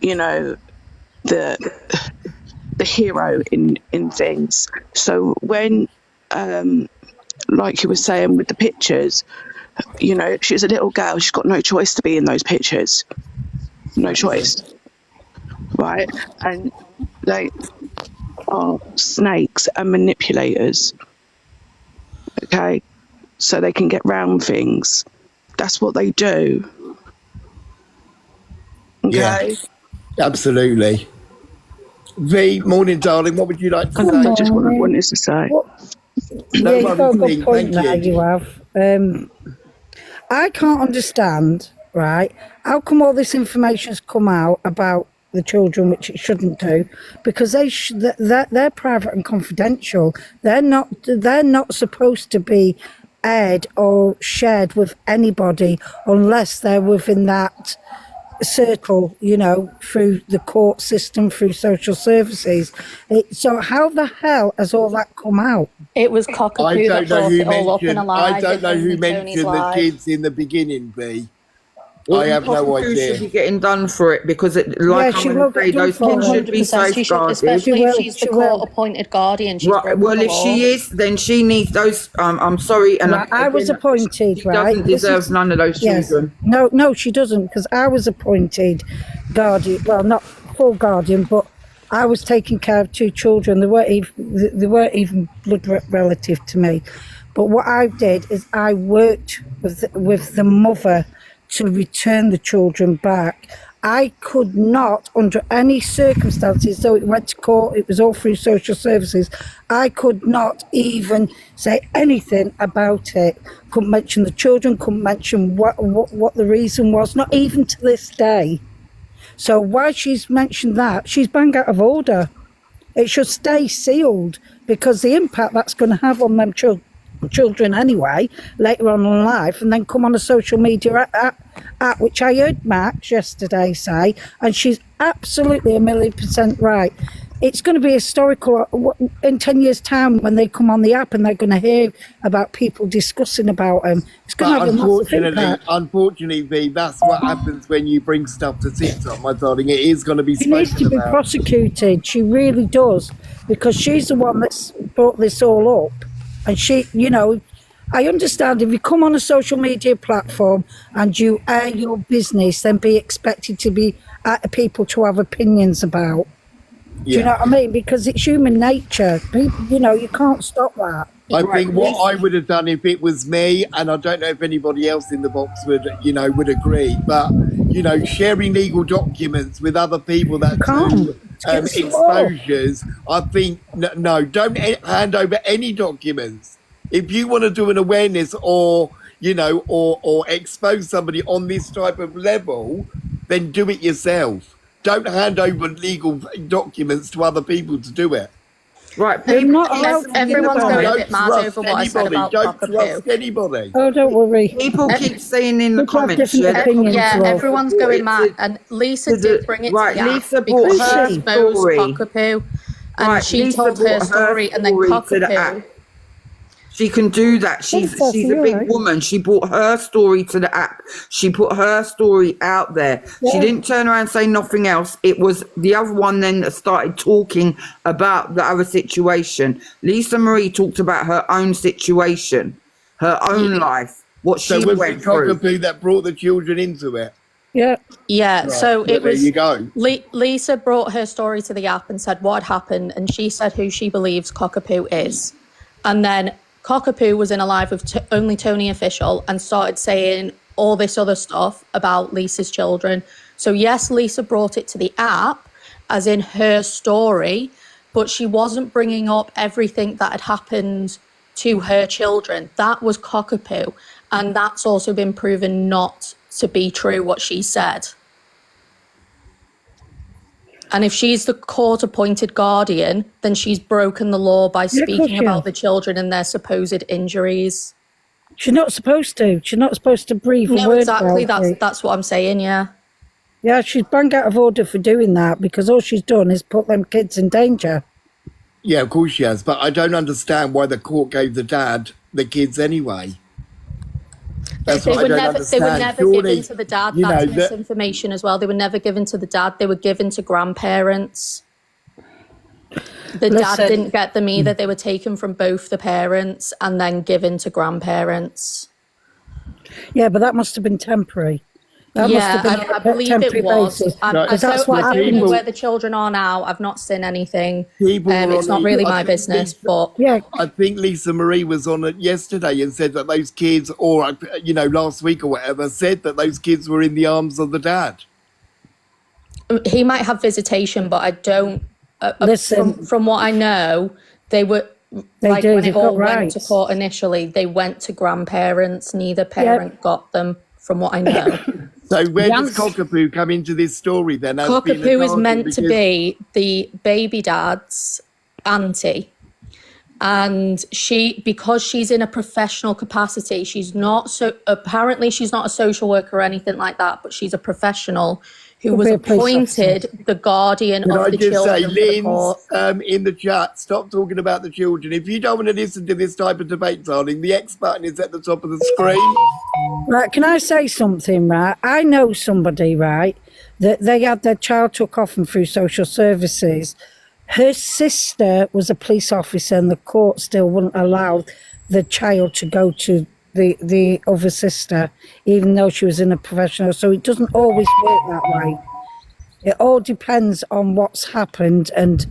Speaker 6: you know, the hero in things. So when like you were saying with the pictures, you know, if she's a little girl, she's got no choice to be in those pictures. No choice. Right? And they are snakes and manipulators. Okay? So they can get round things. That's what they do.
Speaker 2: Yeah,
Speaker 6: Okay?
Speaker 2: absolutely. V, morning, darling. What would you like to
Speaker 9: Good
Speaker 6: That's
Speaker 2: say?
Speaker 6: just what I
Speaker 9: morning.
Speaker 6: wanted to say.
Speaker 9: What?
Speaker 2: No
Speaker 9: Yeah, you've got
Speaker 2: worries,
Speaker 9: a good
Speaker 2: V.
Speaker 9: point
Speaker 2: Thank
Speaker 9: there,
Speaker 2: you.
Speaker 9: you have. I can't understand, right, how come all this information's come out about the children, which it shouldn't do, because they're private and confidential. They're not supposed to be aired or shared with anybody unless they're within that circle, you know, through the court system, through social services. So how the hell has all that come out?
Speaker 4: It was
Speaker 2: I
Speaker 4: Cockapoo that
Speaker 2: don't know
Speaker 4: brought
Speaker 2: who
Speaker 4: it all up in a
Speaker 2: mentioned. I
Speaker 4: live
Speaker 2: don't know
Speaker 4: in
Speaker 2: who
Speaker 4: Amy Tony's
Speaker 2: mentioned the
Speaker 4: live.
Speaker 2: kids in the beginning, V.
Speaker 7: Well,
Speaker 2: I
Speaker 7: then
Speaker 2: have no
Speaker 7: Cockapoo should
Speaker 2: idea.
Speaker 7: be getting done for it because,
Speaker 9: Yeah,
Speaker 7: like
Speaker 9: she
Speaker 7: I'm
Speaker 9: will
Speaker 7: going to
Speaker 9: get
Speaker 7: say,
Speaker 9: done
Speaker 7: those
Speaker 9: for
Speaker 7: kids
Speaker 9: it.
Speaker 7: should be
Speaker 4: 100%. She should,
Speaker 7: safeguarded.
Speaker 4: especially
Speaker 9: She
Speaker 4: if
Speaker 9: will,
Speaker 4: she's the
Speaker 9: she will.
Speaker 4: court-appointed guardian. She's
Speaker 7: Right.
Speaker 4: broken
Speaker 7: Well,
Speaker 4: the
Speaker 7: if
Speaker 4: law.
Speaker 7: she is, then she needs those. I'm sorry, and
Speaker 9: Right, I was
Speaker 7: again,
Speaker 9: appointed,
Speaker 7: she
Speaker 9: right?
Speaker 7: doesn't
Speaker 9: This
Speaker 7: deserve
Speaker 9: is
Speaker 7: none of those
Speaker 9: yes.
Speaker 7: children.
Speaker 9: No, she doesn't, because I was appointed guardian. Well, not full guardian, but I was taking care of two children. They weren't even blood relative to me. But what I did is I worked with the mother to return the children back. I could not, under any circumstances, though it went to court, it was all through social services, I could not even say anything about it. Couldn't mention the children, couldn't mention what the reason was, not even to this day. So why she's mentioned that, she's bang out of order. It should stay sealed, because the impact that's going to have on them children anyway, later on in life, and then come on a social media app, which I heard Max yesterday say, and she's absolutely 1,000,000% right. It's going to be historical in 10 years' time when they come on the app and they're going to hear about people discussing about them. It's going to
Speaker 2: But
Speaker 9: have a massive impact.
Speaker 2: unfortunately, V, that's what happens when you bring stuff to TikTok, my darling. It is going to be
Speaker 9: She needs
Speaker 2: spoken
Speaker 9: to be
Speaker 2: about.
Speaker 9: prosecuted. She really does, because she's the one that's brought this all up. And she, you know, I understand if you come on a social media platform and you air your business, then be expected to be people to have opinions about. Do you know what I mean? Because it's human nature. People, you know, you can't stop that.
Speaker 2: I think what I would have done if it was me, and I don't know if anybody else in the box would agree, but, sharing legal documents with other people that do exposures, I think, no, don't hand over any documents. If you want to do an awareness or expose somebody on this type of level, then do it yourself. Don't hand over legal documents to other people to do it.
Speaker 7: Right,
Speaker 4: everyone's going a bit mad over what I said about
Speaker 2: Don't
Speaker 4: Cockapoo.
Speaker 2: trust anybody.
Speaker 9: Oh, don't worry.
Speaker 7: People keep saying in the
Speaker 9: People have
Speaker 7: comments,
Speaker 9: different opinions,
Speaker 4: Yeah,
Speaker 9: Rob.
Speaker 4: everyone's going mad. And Lisa did bring it
Speaker 7: right,
Speaker 4: to the
Speaker 7: Lisa
Speaker 4: app
Speaker 7: brought
Speaker 4: because
Speaker 7: her
Speaker 4: she exposed
Speaker 7: story.
Speaker 4: Cockapoo. And
Speaker 7: Right,
Speaker 4: she
Speaker 7: Lisa
Speaker 4: told her
Speaker 7: brought her
Speaker 4: story, and then
Speaker 7: story to the
Speaker 4: Cockapoo.
Speaker 7: app. She can do that. She's
Speaker 9: That's
Speaker 7: a
Speaker 9: all
Speaker 7: big
Speaker 9: right.
Speaker 7: woman. She brought her story to the app. She put her story out there. She
Speaker 9: Yeah.
Speaker 7: didn't turn around and say nothing else. It was the other one then that started talking about the other situation. Lisa Marie talked about her own situation, her own life, what
Speaker 2: So
Speaker 7: she
Speaker 2: was
Speaker 7: went
Speaker 2: it
Speaker 7: through.
Speaker 2: Cockapoo that brought the children into it?
Speaker 9: Yeah.
Speaker 4: Yeah, so
Speaker 2: Well,
Speaker 4: it was.
Speaker 2: there you go.
Speaker 4: Lisa brought her story to the app and said what had happened, and she said who she believes Cockapoo is. And then Cockapoo was in a live with only Tony Official and started saying all this other stuff about Lisa's children. So yes, Lisa brought it to the app, as in her story, but she wasn't bringing up everything that had happened to her children. That was Cockapoo, and that's also been proven not to be true, what she said. And if she's the court-appointed guardian, then she's broken the law by
Speaker 9: Yeah, of course
Speaker 4: speaking
Speaker 9: she
Speaker 4: about
Speaker 9: has.
Speaker 4: the children and their supposed injuries.
Speaker 9: She's not supposed to. She's not supposed to breathe a
Speaker 4: No,
Speaker 9: word
Speaker 4: exactly.
Speaker 9: about it.
Speaker 4: That's what I'm saying. Yeah.
Speaker 9: Yeah, she's bang out of order for doing that because all she's done is put them kids in danger.
Speaker 2: Yeah, of course she has. But I don't understand why the court gave the dad the kids anyway. That's
Speaker 4: They
Speaker 2: what I
Speaker 4: were
Speaker 2: don't
Speaker 4: never,
Speaker 2: understand.
Speaker 4: they were never
Speaker 2: Surely,
Speaker 4: given to the dad.
Speaker 2: you know,
Speaker 4: That's
Speaker 2: that-
Speaker 4: misinformation as well. They were never given to the dad. They were given to grandparents. The dad
Speaker 9: Listen.
Speaker 4: didn't get them either. They were taken from both the parents and then given to grandparents.
Speaker 9: Yeah, but that must have been temporary. That must have been
Speaker 4: I
Speaker 9: on a
Speaker 4: believe it
Speaker 9: temporary
Speaker 4: was.
Speaker 9: basis.
Speaker 4: I
Speaker 2: Because
Speaker 9: that's
Speaker 4: don't,
Speaker 9: what
Speaker 4: I don't know
Speaker 2: happened.
Speaker 4: where the children are now. I've not seen anything.
Speaker 2: People were
Speaker 4: It's
Speaker 2: on
Speaker 4: not
Speaker 2: the-
Speaker 4: really
Speaker 2: I
Speaker 4: my
Speaker 2: think
Speaker 4: business,
Speaker 2: Lisa-
Speaker 4: but
Speaker 9: Yeah,
Speaker 2: I think Lisa Marie was on it yesterday and said that those kids, or last week or whatever, said that those kids were in the arms of the dad.
Speaker 4: he might have visitation, but I don't.
Speaker 9: Listen.
Speaker 4: From what I know, they were.
Speaker 9: They
Speaker 4: Like
Speaker 9: do,
Speaker 4: when
Speaker 9: they've
Speaker 4: it all
Speaker 9: got
Speaker 4: went to
Speaker 9: rights.
Speaker 4: court initially, they went to grandparents. Neither parent got them, from what I know.
Speaker 2: So where does
Speaker 9: Yes.
Speaker 2: Cockapoo come into this story then? as being a
Speaker 4: Cockapoo is
Speaker 2: guardian?
Speaker 4: meant to
Speaker 2: Because-
Speaker 4: be the baby dad's auntie. And because she's in a professional capacity, she's not apparently she's not a social worker or anything like that, but she's a professional who
Speaker 9: Could
Speaker 4: was
Speaker 9: be a police
Speaker 4: appointed the guardian
Speaker 2: Can
Speaker 4: of
Speaker 2: I
Speaker 4: the
Speaker 2: just say,
Speaker 4: children for the court.
Speaker 2: Lynn's in the chat, stop talking about the children. If you don't want to listen to this type of debate, darling, the X button is at the top of the screen.
Speaker 9: right. Can I say something, right? I know somebody, right, that they had their child took off them through social services. Her sister was a police officer and the court still wouldn't allow the child to go to the other sister, even though she was in a professional. So it doesn't always work that way. It all depends on what's happened and,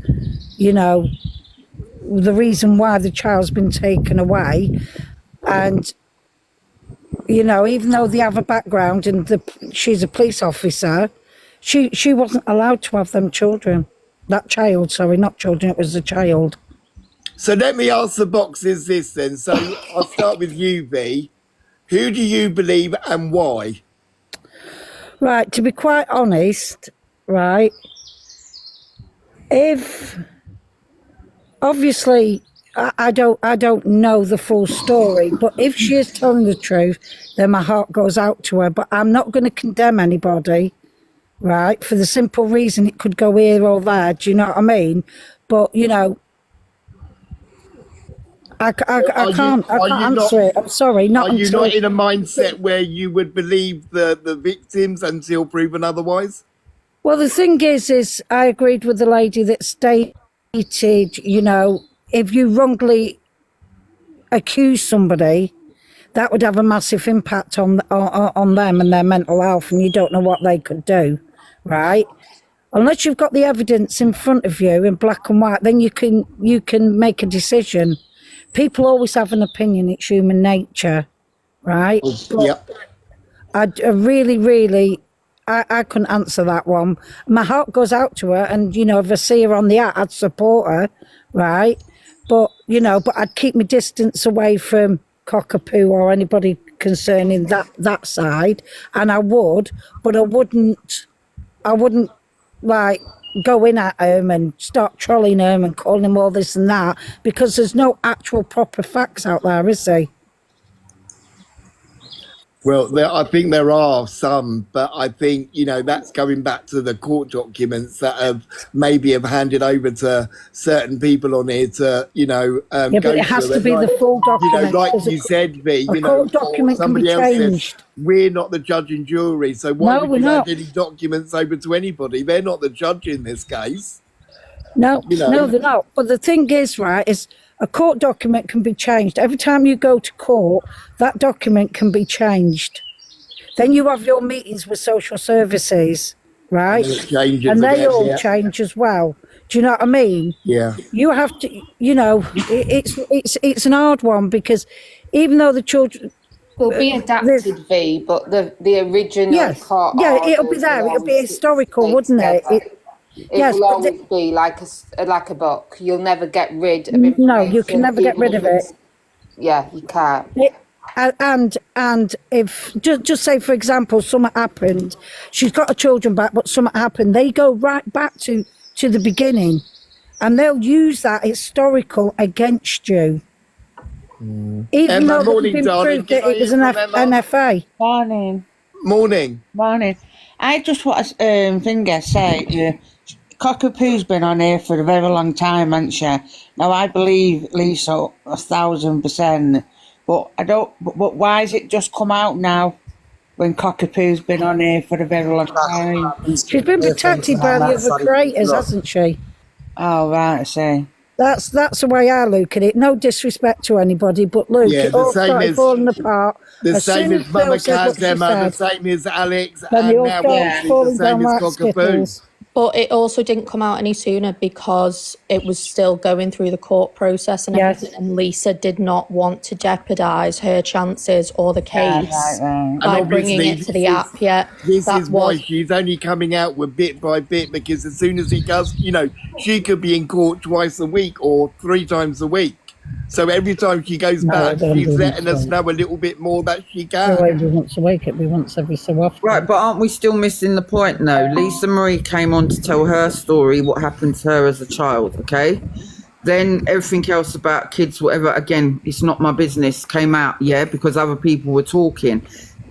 Speaker 9: the reason why the child's been taken away. And, even though they have a background and she's a police officer, she wasn't allowed to have them children. That child, sorry, not children, it was a child.
Speaker 2: So let me ask the boxes this then. So I'll start with you, V. Who do you believe and why?
Speaker 9: Right, to be quite honest, right, if obviously I don't know the full story, but if she is telling the truth, then my heart goes out to her. But I'm not going to condemn anybody, right, for the simple reason it could go here or there. Do you know what I mean? But I can't answer it. I'm sorry, not
Speaker 2: Are you
Speaker 9: until
Speaker 2: not in a mindset where you would believe the victims until proven otherwise?
Speaker 9: Well, the thing is I agreed with the lady that stated, if you wrongly accuse somebody, that would have a massive impact on them and their mental health, and you don't know what they could do, right? Unless you've got the evidence in front of you in black and white, then you can make a decision. People always have an opinion; it's human nature, right?
Speaker 2: Yep.
Speaker 9: I really, I couldn't answer that one. My heart goes out to her, and if I see her on the app, I'd support her, right? But but I'd keep my distance away from Cockapoo or anybody concerning that side, and I would, but I wouldn't like go in at him and start trolling him and calling him all this and that, because there's no actual proper facts out there, is there?
Speaker 2: Well, I think there are some, but I think, that's going back to the court documents that have handed over to certain people on here to,
Speaker 9: Yeah,
Speaker 2: go
Speaker 9: but it has
Speaker 2: through
Speaker 9: to be the full document.
Speaker 2: like
Speaker 9: 'cause
Speaker 2: you said, V,
Speaker 9: a court document can be
Speaker 2: somebody else said,
Speaker 9: changed.
Speaker 2: we're not the judge and jury, so why
Speaker 9: No,
Speaker 2: would
Speaker 9: we're
Speaker 2: you
Speaker 9: not.
Speaker 2: hand any documents over to anybody? They're not the judge in this case.
Speaker 9: No,
Speaker 2: know.
Speaker 9: no, they're not. But the thing is, right, is a court document can be changed. Every time you go to court, that document can be changed. Then you have your meetings with social services, right?
Speaker 2: And it changes
Speaker 9: And they
Speaker 2: again,
Speaker 9: all
Speaker 2: yeah.
Speaker 9: change as well. Do you know what I mean?
Speaker 2: Yeah.
Speaker 9: You have to, it's an hard one, because even though the children,
Speaker 10: Will be adapted, V, but the original
Speaker 9: yes,
Speaker 10: court
Speaker 9: yeah, it'll be
Speaker 10: orders
Speaker 9: there.
Speaker 10: will
Speaker 9: It'll be
Speaker 10: always
Speaker 9: historical,
Speaker 10: stay
Speaker 9: wouldn't it?
Speaker 10: together. It
Speaker 9: yes,
Speaker 10: will
Speaker 9: but
Speaker 10: always be like a book. You'll never get rid of information.
Speaker 9: no, you can never get
Speaker 10: even
Speaker 9: rid
Speaker 10: if
Speaker 9: of it.
Speaker 10: it's- Yeah, you can't.
Speaker 9: And if just say, for example, something happened, she's got her children back, but something happened, they go right back to the beginning, and they'll use that historical against you, even
Speaker 2: Emma,
Speaker 9: though
Speaker 2: morning,
Speaker 9: they've been
Speaker 2: darling.
Speaker 9: proved that
Speaker 2: Can I
Speaker 9: it was an
Speaker 2: hear from Emma?
Speaker 9: NFA.
Speaker 11: Morning,
Speaker 2: Morning.
Speaker 11: morning. I just want to say, Cockapoo's been on here for a very long time, hasn't she? Now I believe Lisa 1,000%, but I don't. But why has it just come out now? When Cockapoo's been on here for a very long time.
Speaker 9: She's been protected by the other creators, hasn't she?
Speaker 11: Oh, right, I see.
Speaker 9: That's the way I look at it. No disrespect to anybody, but look,
Speaker 2: Yeah,
Speaker 9: it
Speaker 2: the
Speaker 9: all
Speaker 2: same
Speaker 9: started
Speaker 2: as-
Speaker 9: falling apart.
Speaker 2: The
Speaker 9: As
Speaker 2: same
Speaker 9: soon
Speaker 2: as Mama
Speaker 9: Phil said what she
Speaker 2: Kazema, the
Speaker 9: said,
Speaker 2: same as Alex,
Speaker 9: then they
Speaker 2: and
Speaker 9: all
Speaker 2: now
Speaker 9: started
Speaker 2: it's the
Speaker 9: falling
Speaker 2: same
Speaker 9: down
Speaker 2: as
Speaker 9: like
Speaker 2: Cockapoo.
Speaker 9: skittles.
Speaker 4: But it also didn't come out any sooner because it was still going through the court process and
Speaker 9: Yes.
Speaker 4: everything. And Lisa did not want to jeopardise her chances or the case
Speaker 11: right.
Speaker 4: by
Speaker 2: And
Speaker 4: bringing
Speaker 2: obviously
Speaker 4: it to
Speaker 2: this
Speaker 4: the
Speaker 2: is-
Speaker 4: app. Yet
Speaker 2: This
Speaker 4: that
Speaker 2: is why
Speaker 4: was
Speaker 2: she's only coming out with bit by bit, because as soon as he does, she could be in court twice a week or 3 times a week. So every time she goes
Speaker 9: No, I
Speaker 2: back,
Speaker 9: don't
Speaker 2: she's
Speaker 9: do
Speaker 2: letting
Speaker 9: that,
Speaker 2: us
Speaker 9: so.
Speaker 2: know a little bit more that she
Speaker 9: It
Speaker 2: can.
Speaker 9: won't be once a week, it'll be once every so often.
Speaker 7: Right, but aren't we still missing the point though? Lisa Marie came on to tell her story, what happened to her as a child, okay? Then everything else about kids, whatever, again, it's not my business, came out, yeah, because other people were talking.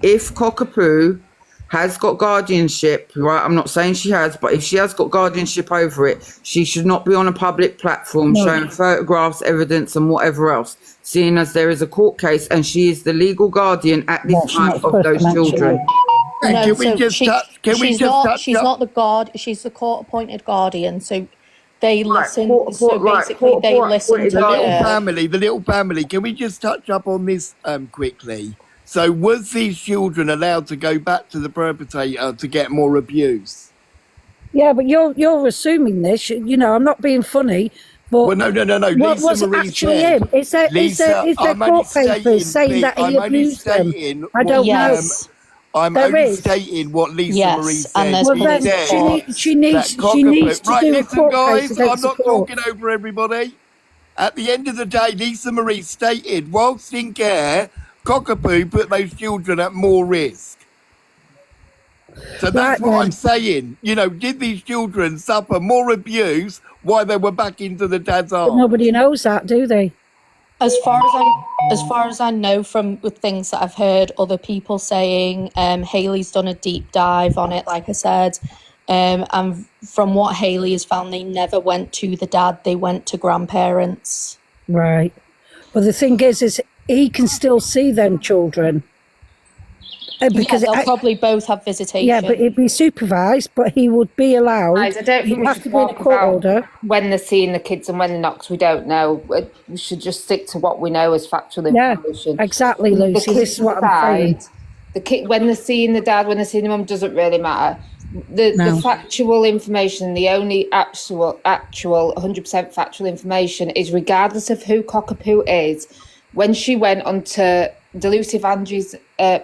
Speaker 7: If Cockapoo has got guardianship, right, I'm not saying she has, but if she has got guardianship over it, she should not be on a public platform
Speaker 9: No.
Speaker 7: showing photographs, evidence and whatever else, seeing as there is a court case and she is the legal guardian at this
Speaker 9: No, she's not
Speaker 7: time of
Speaker 9: supposed to
Speaker 7: those
Speaker 9: mention
Speaker 7: children.
Speaker 9: it.
Speaker 2: And
Speaker 4: no.
Speaker 2: can we
Speaker 4: So
Speaker 2: just
Speaker 4: she,
Speaker 2: touch? Can we
Speaker 4: she's
Speaker 2: just
Speaker 4: not.
Speaker 2: touch?
Speaker 4: She's
Speaker 2: up-
Speaker 4: not the guard. She's the court-appointed guardian. So they listen.
Speaker 7: court-
Speaker 4: so
Speaker 7: right,
Speaker 4: basically,
Speaker 7: court-
Speaker 4: they
Speaker 7: court-
Speaker 4: listen
Speaker 7: appointed
Speaker 4: to
Speaker 2: The little
Speaker 4: her.
Speaker 2: family, the little family. Can we just touch up on this quickly? So, was these children allowed to go back to the perpetrator to get more abuse?
Speaker 9: Yeah, but you're assuming this. I'm not being funny, but
Speaker 2: Well, no.
Speaker 9: what
Speaker 2: Lisa
Speaker 9: was it
Speaker 2: Marie
Speaker 9: actually
Speaker 2: said.
Speaker 9: him? Is there
Speaker 2: I'm only
Speaker 9: court papers
Speaker 2: stating,
Speaker 9: saying that he
Speaker 2: I'm only
Speaker 9: abused them?
Speaker 2: stating
Speaker 9: I
Speaker 2: what,
Speaker 9: don't know.
Speaker 4: Yes.
Speaker 2: I'm
Speaker 9: There
Speaker 2: only
Speaker 9: is.
Speaker 2: stating what Lisa
Speaker 4: Yes,
Speaker 2: Marie
Speaker 4: and
Speaker 2: said.
Speaker 4: there's
Speaker 9: Well,
Speaker 2: She
Speaker 9: then
Speaker 4: police
Speaker 2: said
Speaker 4: report.
Speaker 9: she needs
Speaker 2: that
Speaker 9: to
Speaker 2: Cockapoo. Right,
Speaker 9: do a
Speaker 2: listen,
Speaker 9: court case
Speaker 2: guys, I'm
Speaker 9: against the
Speaker 2: not
Speaker 9: court.
Speaker 2: talking over everybody. At the end of the day, Lisa Marie stated, whilst in care, Cockapoo put those children at more risk. So that's
Speaker 9: Right
Speaker 2: what
Speaker 9: then.
Speaker 2: I'm saying. Did these children suffer more abuse while they were back into the dad's
Speaker 9: But
Speaker 2: arms?
Speaker 9: nobody knows that, do they?
Speaker 4: As far as I know from with things that I've heard other people saying, Hayley's done a deep dive on it, like I said. And from what Hayley has found, they never went to the dad, they went to grandparents.
Speaker 9: Right. But the thing is he can still see them children. Because
Speaker 4: They'll probably both have visitation.
Speaker 9: yeah, but it'd be supervised, but he would be allowed.
Speaker 10: Guys, I don't think
Speaker 9: He'd
Speaker 10: we
Speaker 9: have
Speaker 10: should
Speaker 9: to be in a
Speaker 10: talk
Speaker 9: court
Speaker 10: about
Speaker 9: order.
Speaker 10: when they're seeing the kids and when they're not, 'cause we don't know. We should just stick to what we know as factual
Speaker 9: Yeah,
Speaker 10: information.
Speaker 9: exactly,
Speaker 10: The
Speaker 9: Lucy.
Speaker 10: kids
Speaker 9: This is what I'm saying.
Speaker 10: aside, the kid when they're seeing the dad, when they're seeing the mum, doesn't really matter. The
Speaker 9: No.
Speaker 10: factual information, the only actual 100% factual information is, regardless of who Cockapoo is, when she went onto Delusive Angie's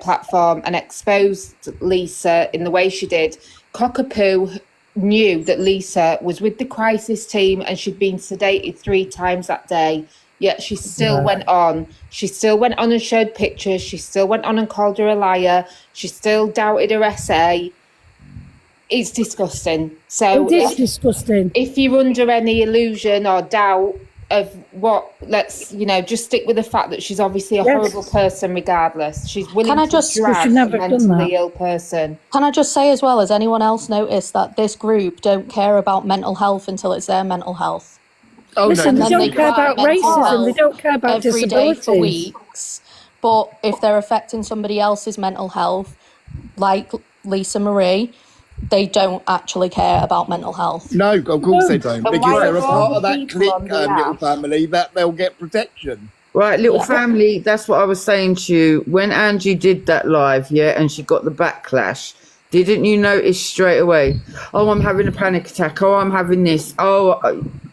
Speaker 10: platform and exposed Lisa in the way she did, Cockapoo knew that Lisa was with the crisis team and she'd been sedated 3 times that day. Yet she still went on. She still went on and showed pictures. She still went on and called her a liar. She still doubted her essay. It's disgusting. So
Speaker 9: It is disgusting.
Speaker 10: if you're under any illusion or doubt of what, just stick with the fact that she's obviously a
Speaker 9: Yes.
Speaker 10: horrible person regardless. She's willing
Speaker 4: Can I
Speaker 10: to
Speaker 4: just-
Speaker 10: drag
Speaker 9: She
Speaker 10: a
Speaker 9: never done
Speaker 10: mentally
Speaker 9: that.
Speaker 10: ill person.
Speaker 4: Can I just say as well, has anyone else noticed that this group don't care about mental health until it's their mental health?
Speaker 2: Oh,
Speaker 9: Listen,
Speaker 2: no,
Speaker 9: they
Speaker 4: And
Speaker 9: don't
Speaker 4: they
Speaker 9: care
Speaker 4: cry
Speaker 9: about
Speaker 4: mental
Speaker 9: racism. They
Speaker 4: health
Speaker 9: don't care about
Speaker 4: every day for
Speaker 9: disabilities.
Speaker 4: weeks. But if they're affecting somebody else's mental health, like Lisa Marie, they don't actually care about mental health.
Speaker 2: No, of course they don't,
Speaker 10: But
Speaker 2: because
Speaker 10: why
Speaker 2: they're
Speaker 10: are
Speaker 2: a
Speaker 10: all
Speaker 2: part
Speaker 10: the
Speaker 2: of that
Speaker 10: people
Speaker 2: clique,
Speaker 10: on the
Speaker 2: little
Speaker 10: app?
Speaker 2: family, that they'll get protection.
Speaker 7: Right, little
Speaker 4: Yeah.
Speaker 7: family, that's what I was saying to you. When Angie did that live, yeah, and she got the backlash, didn't you notice straight away? Oh, I'm having a panic attack. Oh, I'm having this. Oh,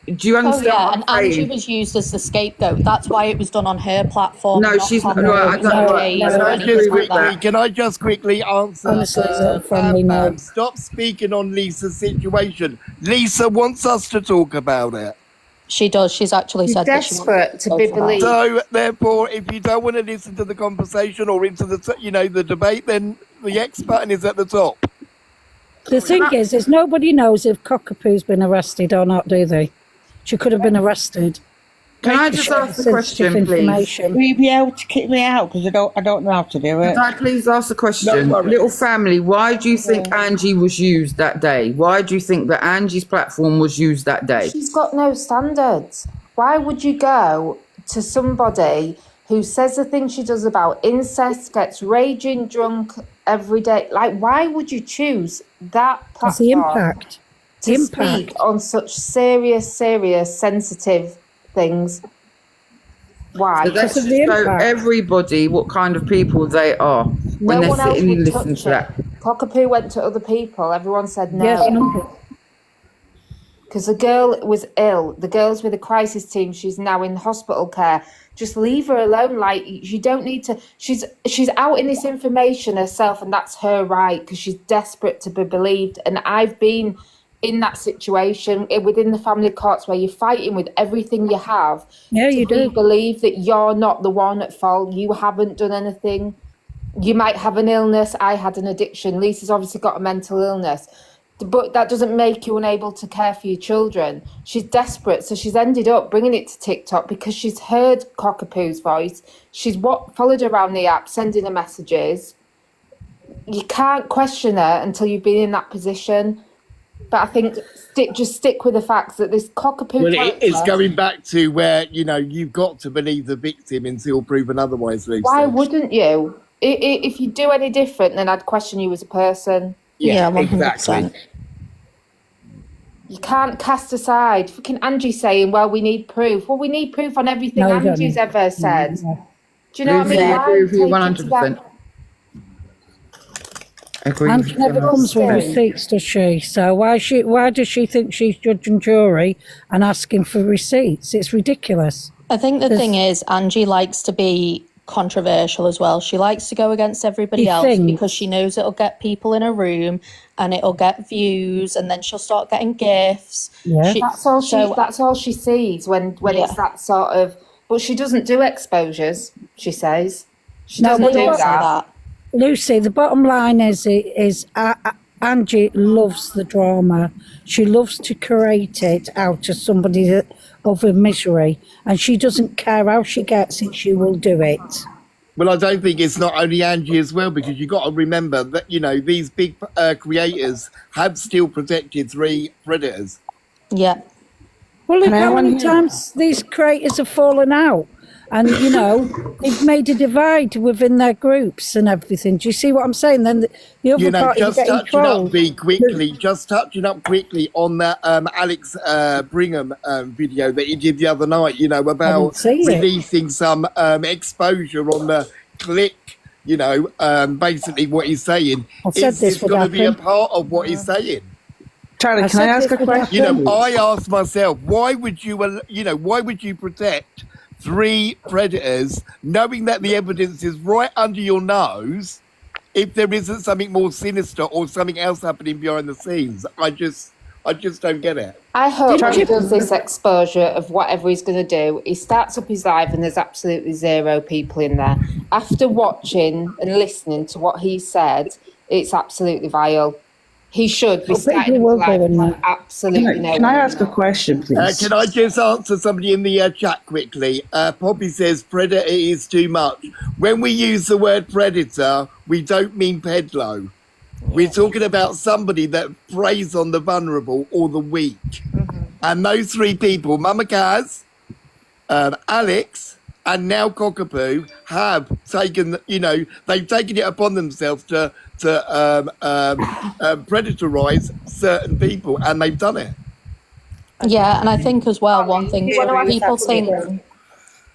Speaker 7: do you
Speaker 4: Oh
Speaker 7: understand
Speaker 4: yeah,
Speaker 7: what
Speaker 4: and
Speaker 7: I'm
Speaker 4: Angie
Speaker 7: saying?
Speaker 4: was used as the scapegoat. That's why it was done on her platform.
Speaker 7: No,
Speaker 4: not
Speaker 7: she's not.
Speaker 4: on
Speaker 7: No, I
Speaker 4: the
Speaker 7: don't.
Speaker 4: days
Speaker 9: no,
Speaker 4: or
Speaker 2: Can I
Speaker 4: anything
Speaker 2: just
Speaker 4: like that.
Speaker 2: quickly, can I just quickly answer?
Speaker 9: Honestly, it's a family
Speaker 2: Bam,
Speaker 9: no.
Speaker 2: stop speaking on Lisa's situation. Lisa wants us to talk about it.
Speaker 4: She does. She's actually
Speaker 10: She's
Speaker 4: said that she
Speaker 10: desperate
Speaker 4: wants
Speaker 10: to
Speaker 4: talk
Speaker 10: be
Speaker 4: about it.
Speaker 10: believed.
Speaker 2: So therefore, if you don't want to listen to the conversation or into the the debate, then the X button is at the top.
Speaker 9: The thing is nobody knows if Cockapoo's been arrested or not, do they? She could have been arrested.
Speaker 7: Can I just ask a question, please?
Speaker 11: Will you be able to kick me out because I don't know how to do it?
Speaker 7: Could I please ask a question?
Speaker 2: No worries.
Speaker 7: Little family, why do you think Angie was used that day? Why do you think that Angie's platform was used that day?
Speaker 10: She's got no standards. Why would you go to somebody who says the thing she does about incest, gets raging drunk every day? Like, why would you choose that
Speaker 9: It's the
Speaker 10: platform
Speaker 9: impact.
Speaker 10: to speak on such serious, sensitive things? Why?
Speaker 7: So that's
Speaker 9: Because of
Speaker 7: to
Speaker 9: the
Speaker 7: show
Speaker 9: impact.
Speaker 7: everybody what kind of people they are when
Speaker 10: No
Speaker 7: they're
Speaker 10: one else
Speaker 7: sitting and
Speaker 10: would
Speaker 7: listening
Speaker 10: touch
Speaker 7: to that.
Speaker 10: it. Cockapoo went to other people. Everyone said no.
Speaker 9: Yes, no.
Speaker 10: Because the girl was ill. The girl's with a crisis team. She's now in hospital care. Just leave her alone. Like, you don't need to. She's out in this information herself, and that's her right, because she's desperate to be believed. And I've been in that situation within the family courts where you're fighting with everything you have.
Speaker 9: Yeah, you do.
Speaker 10: Believe that you're not the one at fault. You haven't done anything. You might have an illness. I had an addiction. Lisa's obviously got a mental illness. But that doesn't make you unable to care for your children. She's desperate, so she's ended up bringing it to TikTok because she's heard Cockapoo's voice. She's followed her around the app, sending her messages. You can't question her until you've been in that position. But I think just stick with the facts that this Cockapoo.
Speaker 2: Well, it's going back to where, you know, you've got to believe the victim until proven otherwise, Lucy.
Speaker 10: Why wouldn't you? If you do any different, then I'd question you as a person.
Speaker 11: Yeah, 100%.
Speaker 2: exactly.
Speaker 10: You can't cast aside. Fucking Angie saying, well, we need proof. Well, we need proof on everything
Speaker 9: No, you don't
Speaker 10: Angie's
Speaker 9: need-
Speaker 10: ever said. Do you know what I
Speaker 7: Lucy,
Speaker 10: mean?
Speaker 7: I agree with you
Speaker 10: Why take it to
Speaker 7: 100%.
Speaker 10: that-
Speaker 7: Agree
Speaker 9: And
Speaker 7: with
Speaker 9: she
Speaker 7: you
Speaker 9: never
Speaker 7: 100%.
Speaker 9: comes with receipts, does she? So why does she think she's judge and jury and asking for receipts? It's ridiculous.
Speaker 4: I think the thing is, Angie likes to be controversial as well. She likes to go against everybody
Speaker 9: You
Speaker 4: else
Speaker 9: think?
Speaker 4: because she knows it'll get people in a room and it'll get views, and then she'll start getting gifts.
Speaker 9: Yeah.
Speaker 10: That's all she sees when it's that sort of. But she doesn't do exposures. She says she
Speaker 9: No,
Speaker 10: doesn't
Speaker 9: but
Speaker 10: do
Speaker 9: what-
Speaker 10: that.
Speaker 9: Lucy, the bottom line is Angie loves the drama. She loves to create it out of somebody of a misery, and she doesn't care how she gets it. She will do it.
Speaker 2: Well, I don't think it's not only Angie as well, because you've got to remember that, you know, these big creators have still protected 3 predators.
Speaker 4: Yeah.
Speaker 9: Well, look
Speaker 11: Can
Speaker 9: how many
Speaker 11: anyone hear-
Speaker 9: times these creators have fallen out. And, you know, they've made a divide within their groups and everything. Do you see what I'm saying? Then the other
Speaker 2: You know,
Speaker 9: party
Speaker 2: just
Speaker 9: getting
Speaker 2: touching
Speaker 9: trolled.
Speaker 2: up quickly on that Alex Brigham video that he did the other night, you know, about
Speaker 9: seen it.
Speaker 2: releasing some exposure on the click, you know, basically what he's saying.
Speaker 9: I said
Speaker 2: Is
Speaker 9: this would
Speaker 2: going to be a
Speaker 9: happen.
Speaker 2: part of what he's saying.
Speaker 11: Charlie,
Speaker 9: I
Speaker 11: can I
Speaker 9: said
Speaker 11: ask
Speaker 9: this
Speaker 11: a
Speaker 9: would
Speaker 11: question?
Speaker 2: You know, I asked myself, why would you protect 3 predators, knowing that the evidence is right under your nose, if there isn't something more sinister or something else happening behind the scenes? I just don't get it.
Speaker 10: I hope he does this exposure of whatever he's going to do. He starts up his live and there's absolutely 0 people in there. After watching and listening to what he said, it's absolutely vile. He should be
Speaker 9: Well, people
Speaker 10: starting
Speaker 9: will
Speaker 10: his
Speaker 9: go
Speaker 10: live
Speaker 9: in
Speaker 10: with
Speaker 9: there.
Speaker 10: absolutely no
Speaker 11: Can I
Speaker 10: one.
Speaker 11: ask a question, please?
Speaker 2: Can I just answer somebody in the chat quickly? Poppy says predator is too much. When we use the word predator, we don't mean pedlo. We're talking about somebody that preys on the vulnerable or the weak. And those 3 people, Mama Kaz, Alex, and now Cockapoo, have taken, you know, they've taken it upon themselves to predatorize certain people, and they've done it.
Speaker 4: Yeah, and I think as well, one thing
Speaker 10: You wanna add
Speaker 4: people
Speaker 10: something?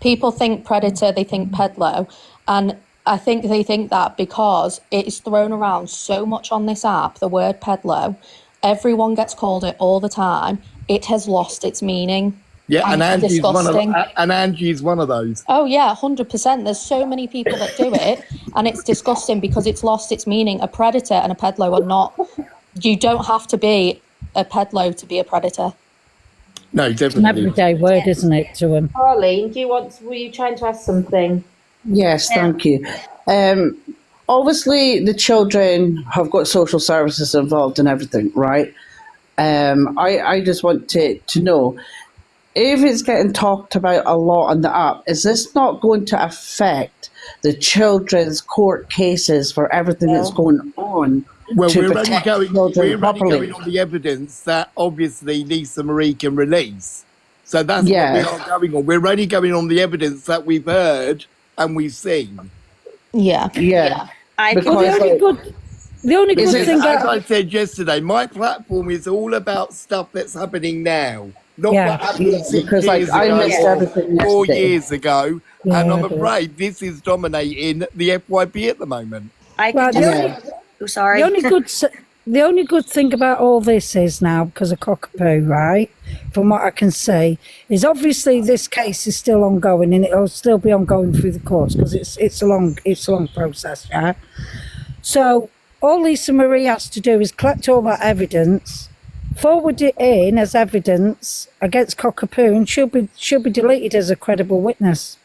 Speaker 4: think predator, they think pedlo, and I think they think that because it's thrown around so much on this app, the word pedlo, everyone gets called it all the time. It has lost its meaning.
Speaker 2: Yeah, and
Speaker 4: it's disgusting.
Speaker 2: Angie's one of those.
Speaker 4: Oh yeah, 100%. There's so many people that do it, and it's disgusting because it's lost its meaning. A predator and a pedlo are not. You don't have to be a pedlo to be a predator.
Speaker 2: No,
Speaker 9: It's an
Speaker 2: definitely.
Speaker 9: everyday word, isn't it, to them?
Speaker 10: Pauline, were you trying to ask something?
Speaker 11: Yes, thank you. Obviously, the children have got social services involved in everything, right? I just want to know,
Speaker 12: if it's getting talked about a lot on the app, is this not going to affect the children's court cases for everything that's going on
Speaker 2: Well,
Speaker 12: to
Speaker 2: we're only
Speaker 12: protect
Speaker 2: going.
Speaker 12: children
Speaker 2: We're only
Speaker 12: properly?
Speaker 2: going on the evidence that obviously Lisa Marie can release. So that's what we
Speaker 12: Yeah,
Speaker 2: are going on. We're only going on the evidence that we've heard and we've seen.
Speaker 4: Yeah.
Speaker 12: yeah.
Speaker 3: I
Speaker 9: Well,
Speaker 12: Because like,
Speaker 9: the only
Speaker 12: is
Speaker 9: good
Speaker 12: it?
Speaker 9: thing
Speaker 2: As
Speaker 9: out
Speaker 2: I
Speaker 9: of
Speaker 2: said yesterday, my platform is all about stuff that's happening now, not
Speaker 9: yeah,
Speaker 2: what happened
Speaker 12: Yeah,
Speaker 2: 6
Speaker 12: because like
Speaker 2: years
Speaker 12: I
Speaker 2: ago
Speaker 12: missed
Speaker 2: or
Speaker 12: everything
Speaker 2: 4
Speaker 12: yesterday.
Speaker 2: years ago.
Speaker 9: yeah,
Speaker 2: And
Speaker 9: I
Speaker 2: I'm
Speaker 9: do.
Speaker 2: afraid this is dominating the FYP at the moment.
Speaker 3: I can
Speaker 9: Right,
Speaker 3: just.
Speaker 12: Yeah,
Speaker 3: Oh,
Speaker 9: the
Speaker 3: sorry.
Speaker 9: only good the only good thing about all this is now, because of Cockapoo, right? From what I can see, is obviously this case is still ongoing and it'll still be ongoing through the courts because it's a long process, yeah. So all Lisa Marie has to do is collect all that evidence, forward it in as evidence against Cockapoo, and she'll be deleted as a credible witness.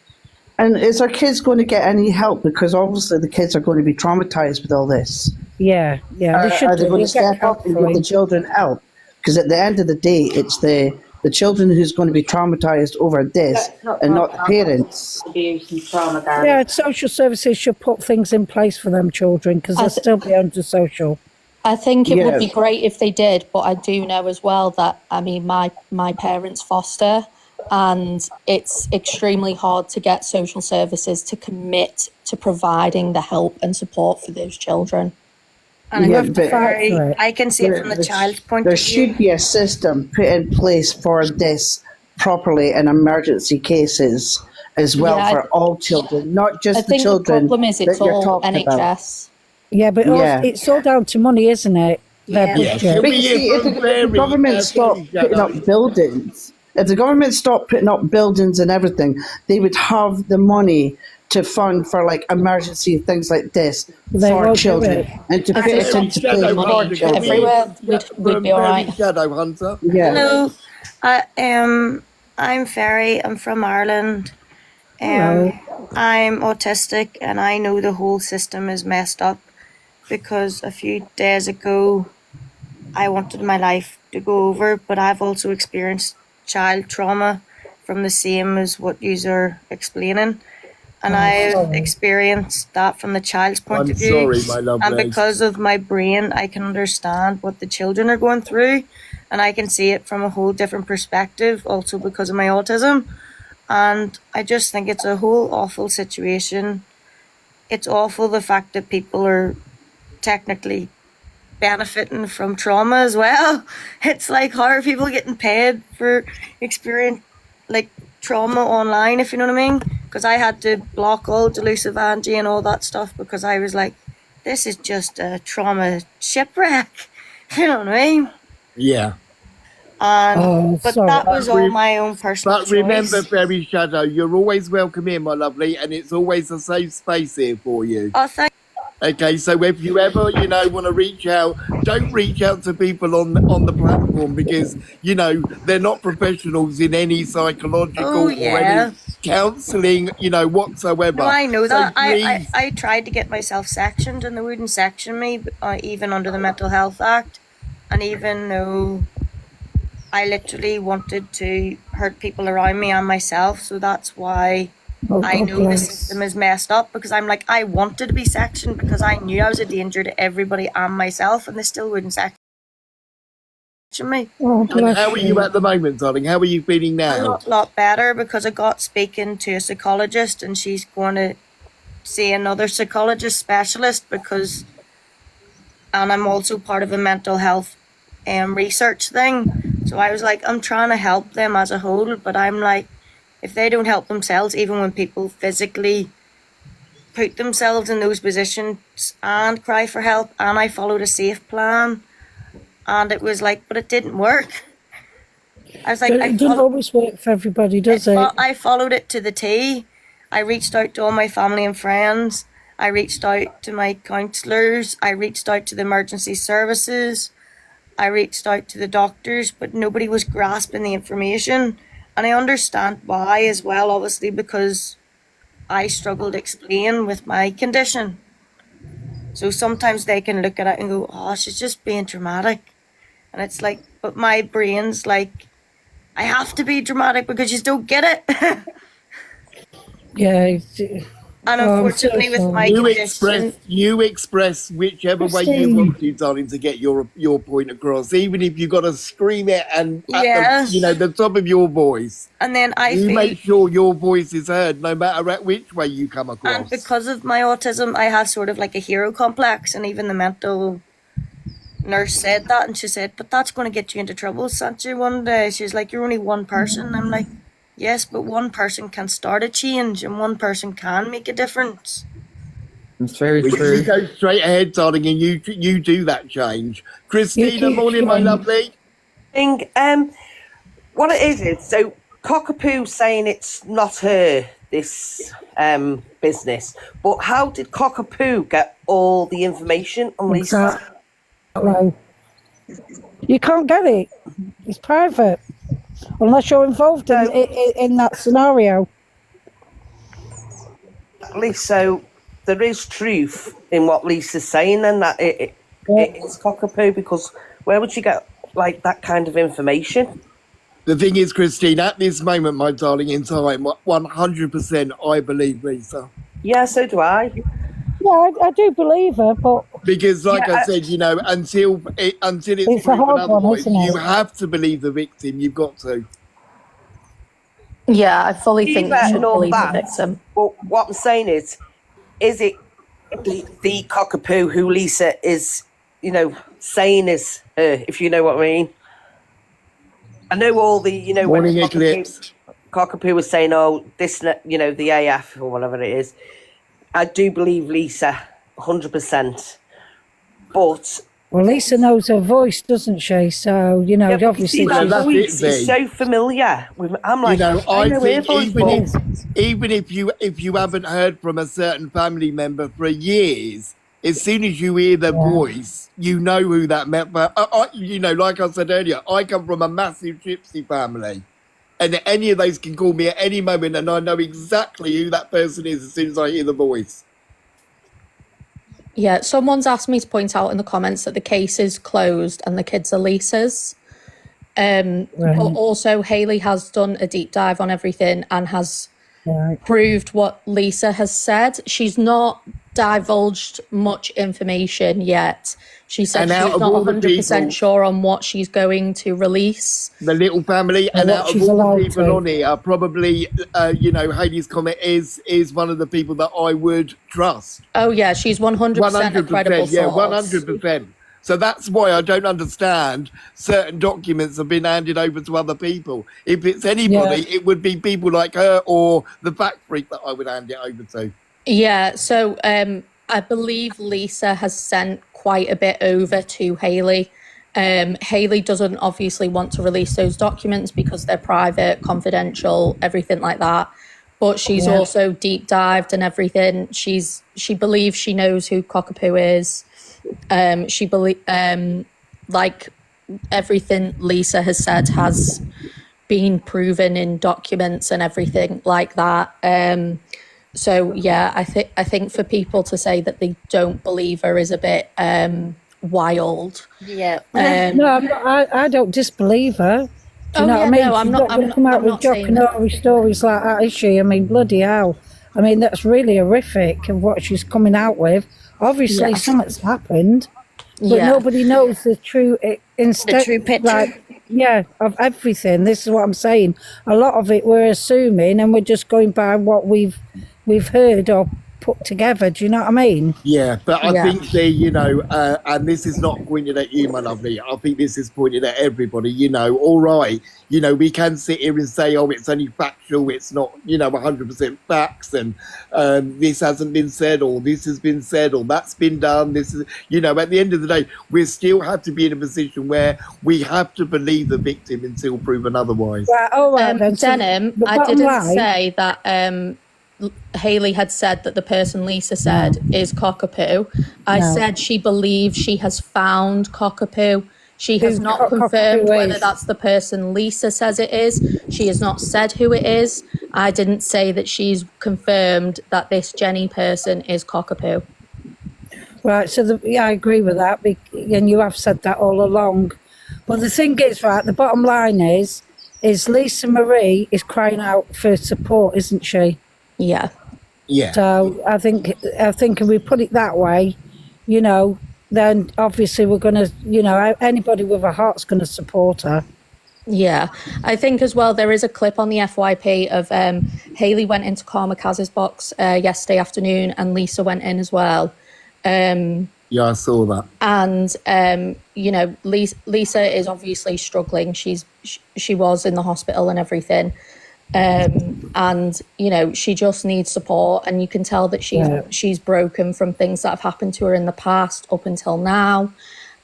Speaker 12: and is our kids going to get any help? Because obviously the kids are going to be traumatized with all this.
Speaker 9: Yeah, they should
Speaker 12: Are they
Speaker 9: do.
Speaker 12: going
Speaker 9: You'll
Speaker 12: to
Speaker 9: get
Speaker 12: step up and give the
Speaker 9: counselling.
Speaker 12: children help? Because at the end of the day, it's the children who's going to be traumatized over this, and not the parents.
Speaker 11: Abuse and trauma, Gary.
Speaker 9: Yeah, social services should put things in place for them children because
Speaker 4: I
Speaker 9: they'll
Speaker 4: th-
Speaker 9: still be under social.
Speaker 4: I think it would
Speaker 12: Yeah,
Speaker 4: be great if they did, but I do know as well that, I mean, my parents foster, and it's extremely hard to get social services to commit to providing the help and support for those children.
Speaker 3: And
Speaker 9: You
Speaker 12: yeah,
Speaker 9: have to
Speaker 12: but
Speaker 9: fight for it.
Speaker 3: I can see it from the child's point
Speaker 12: there
Speaker 3: of view.
Speaker 12: should be a system put in place for this properly in emergency cases as well
Speaker 4: Yeah,
Speaker 12: for all children, not
Speaker 4: I
Speaker 12: just the
Speaker 4: think the
Speaker 12: children
Speaker 4: problem is
Speaker 12: that
Speaker 4: it's
Speaker 12: you're
Speaker 4: all
Speaker 12: talking about.
Speaker 4: NHS.
Speaker 9: Yeah, but
Speaker 12: Yeah.
Speaker 9: it's all down to money, isn't it? Their
Speaker 3: Yeah.
Speaker 2: Yeah,
Speaker 9: budget.
Speaker 2: can
Speaker 12: But
Speaker 2: we
Speaker 12: you
Speaker 2: hear
Speaker 12: see, if
Speaker 2: from
Speaker 12: the
Speaker 2: Fairy?
Speaker 12: government stopped
Speaker 2: Fairy
Speaker 12: putting
Speaker 2: Shadow?
Speaker 12: up buildings, if the government stopped putting up buildings and everything, they would have the money to fund for like emergency things like this
Speaker 9: They
Speaker 12: for
Speaker 9: won't do
Speaker 12: children
Speaker 9: it.
Speaker 12: and to
Speaker 4: I
Speaker 12: put
Speaker 4: think
Speaker 12: it
Speaker 4: it's
Speaker 2: Fairy
Speaker 12: into
Speaker 2: Shadow
Speaker 12: place for
Speaker 2: Hunter,
Speaker 4: money
Speaker 2: can we
Speaker 12: children.
Speaker 2: hear
Speaker 4: everywhere. We'd be all
Speaker 2: Fairy
Speaker 4: right.
Speaker 2: Shadow Hunter?
Speaker 12: Yeah.
Speaker 13: Hello, I'm Ferry. I'm from Ireland.
Speaker 9: Hello.
Speaker 13: I'm autistic, and I know the whole system is messed up because a few days ago I wanted my life to go over, but I've also experienced child trauma from the same as what you are explaining. And I've experienced that from the child's point
Speaker 2: I'm
Speaker 13: of view.
Speaker 2: sorry, my
Speaker 13: And
Speaker 2: lovely.
Speaker 13: because of my brain, I can understand what the children are going through, and I can see it from a whole different perspective, also because of my autism. And I just think it's a whole awful situation. It's awful the fact that people are technically benefiting from trauma as well. It's like, how are people getting paid for experience like trauma online, if you know what I mean? Because I had to block all Delusive Angie and all that stuff because I was like, this is just a trauma shipwreck. You know what I mean?
Speaker 2: Yeah.
Speaker 9: Oh,
Speaker 13: But
Speaker 9: sorry.
Speaker 13: that was
Speaker 2: But
Speaker 13: all
Speaker 2: re-
Speaker 13: my own personal
Speaker 2: But remember,
Speaker 13: choice.
Speaker 2: Fairy Shadow, you're always welcome here, my lovely, and it's always a safe space here for you.
Speaker 13: Oh, thank
Speaker 2: Okay, so if you ever, want to reach out, don't reach out to people on the platform because, they're not professionals in any psychological
Speaker 13: Oh,
Speaker 2: or
Speaker 13: yeah.
Speaker 2: any counselling, whatsoever.
Speaker 13: No, I know
Speaker 2: So
Speaker 13: that.
Speaker 2: please,
Speaker 13: I tried to get myself sectioned, and they wouldn't section me, even under the Mental Health Act. And even though I literally wanted to hurt people around me and myself, so that's why
Speaker 9: Oh,
Speaker 13: I
Speaker 9: God
Speaker 13: know the
Speaker 9: bless.
Speaker 13: system is messed up, because I'm like, I wanted to be sectioned because I knew I was a danger to everybody and myself, and they still wouldn't section me.
Speaker 9: Oh,
Speaker 2: and
Speaker 9: bless
Speaker 2: how are you
Speaker 9: you.
Speaker 2: at the moment, darling? How are you feeling
Speaker 13: A
Speaker 2: now?
Speaker 13: lot better, because I got speaking to a psychologist, and she's going to see another psychologist specialist, and I'm also part of a mental health research thing. So I was like, I'm trying to help them as a whole, but I'm like, if they don't help themselves, even when people physically put themselves in those positions and cry for help, and I followed a safe plan, and it was like, but it didn't work. I was like,
Speaker 9: But it doesn't always work for everybody, does it?
Speaker 13: I followed it to the T. I reached out to all my family and friends. I reached out to my counsellors. I reached out to the emergency services. I reached out to the doctors, but nobody was grasping the information. And I understand why as well, obviously, because I struggle to explain with my condition. So sometimes they can look at it and go, oh, she's just being dramatic. And it's like, but my brain's like, I have to be dramatic because you don't get it.
Speaker 9: Yeah.
Speaker 13: And unfortunately, with my condition,
Speaker 2: you express whichever way you want to, darling, to get your point across. Even if you got to scream it and at the top of your voice.
Speaker 13: And then
Speaker 2: you make sure your voice is heard, no matter which way you come across.
Speaker 13: And because of my autism, I have sort of like a hero complex, and even the mental nurse said that, and she said, "But that's going to get you into trouble, Sanchi." One day, she's like, "You're only one person." I'm like, yes, but one person can start a change, and one person can make a difference.
Speaker 7: It's very true.
Speaker 2: You go straight ahead, darling, and you do that change. Christina, morning, my lovely.
Speaker 14: What it is so Cockapoo saying it's not her, this business, but how did Cockapoo get all the information on Lisa?
Speaker 9: Exactly. You can't get it. It's private. Unless you're involved in that scenario.
Speaker 14: So there is truth in what Lisa's saying, and that it is Cockapoo, because where would you get like that kind of information?
Speaker 2: The thing is, Christine, at this moment, my darling, in time, 100% I believe Lisa.
Speaker 14: Yeah, so do I.
Speaker 9: Yeah, I do believe her, but
Speaker 2: because, like I said, until it's proven otherwise, you have to believe the victim. You've got to.
Speaker 4: Yeah, I fully think you should believe
Speaker 14: that,
Speaker 4: the victim.
Speaker 14: But what I'm saying is it the Cockapoo who Lisa is, saying is her, if you know what I mean? I know all the, when Cockapoo was saying, oh, this, the AF or whatever it is. I do believe Lisa, 100%. But...
Speaker 9: Well, Lisa knows her voice, doesn't she? So, obviously...
Speaker 14: That voice is so familiar. I'm like,
Speaker 2: I know think even if you haven't heard from a certain family member for years, as soon as you hear their voice, you know who that meant. But, like I said earlier, I come from a massive gypsy family. And any of those can call me at any moment, and I know exactly who that person is as soon as I hear the voice.
Speaker 4: Yeah, someone's asked me to point out in the comments that the case is closed and the kids are Lisa's. But also, Hayley has done a deep dive on everything and has proved what Lisa has said. She's not divulged much information yet. She said she's not 100% sure on what she's going to release.
Speaker 2: The little family, and out of all the people on here, probably, Hayley's comment is one of the people that I would trust.
Speaker 4: Oh yeah, she's 100% a credible source.
Speaker 2: Yeah, 100%. So that's why I don't understand certain documents have been handed over to other people. If it's anybody, it would be people like her or the fact freak that I would hand it over to.
Speaker 4: Yeah, so I believe Lisa has sent quite a bit over to Hayley. Hayley doesn't obviously want to release those documents because they're private, confidential, everything like that. But she's also deep dived and everything. She believes she knows who Cockapoo is. She like everything Lisa has said has been proven in documents and everything like that. So yeah, I think for people to say that they don't believe her is a bit wild.
Speaker 13: Yeah.
Speaker 9: No, I don't disbelieve her. Do you know what I mean?
Speaker 4: No, I'm not
Speaker 9: going to come out with jocular stories like that, is she? I mean, bloody hell. I mean, that's really horrific of what she's coming out with. Obviously, something's happened, but nobody knows the true
Speaker 13: the true picture.
Speaker 9: Of everything. This is what I'm saying. A lot of it we're assuming, and we're just going by what we've heard or put together. Do you know what I mean?
Speaker 2: Yeah, but I think and this is not pointed at you, my lovely. I think this is pointed at everybody. All right. We can sit here and say, oh, it's only factual. It's not, 100% facts, and this hasn't been said, or this has been said, or that's been done. This is, at the end of the day, we still have to be in a position where we have to believe the victim until proven otherwise.
Speaker 9: Right, all right, then.
Speaker 4: Denim, I didn't say that Hayley had said that the person Lisa said is Cockapoo. I said she believes she has found Cockapoo. She has not confirmed whether that's the person Lisa says it is. She has not said who it is. I didn't say that she's confirmed that this Jenny person is Cockapoo.
Speaker 9: Right, so I agree with that, and you have said that all along. But the thing is, right, the bottom line is, is Lisa Marie is crying out for support, isn't she?
Speaker 4: Yeah.
Speaker 2: Yeah.
Speaker 9: So I think if we put it that way, you know, then obviously we're going to, you know, anybody with a heart's going to support her.
Speaker 4: Yeah, I think as well there is a clip on the FYP of Hayley went into Karma Kaz's box yesterday afternoon, and Lisa went in as well.
Speaker 2: Yeah, I saw that.
Speaker 4: And you know, Lisa is obviously struggling. She was in the hospital and everything, and you know, she just needs support. And you can tell that she's broken from things that have happened to her in the past up until now.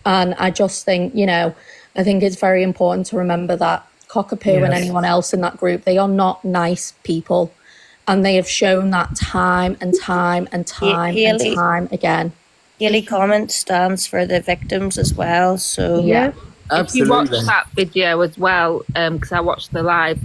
Speaker 4: And I just think, you know, I think it's very important to remember that Cockapoo and anyone else in that group, they are not nice people. And they have shown that time and time and time and time again.
Speaker 13: Hayley Comment stands for the victims as well. So
Speaker 4: yeah.
Speaker 10: If you watch that video as well, because I watched the live,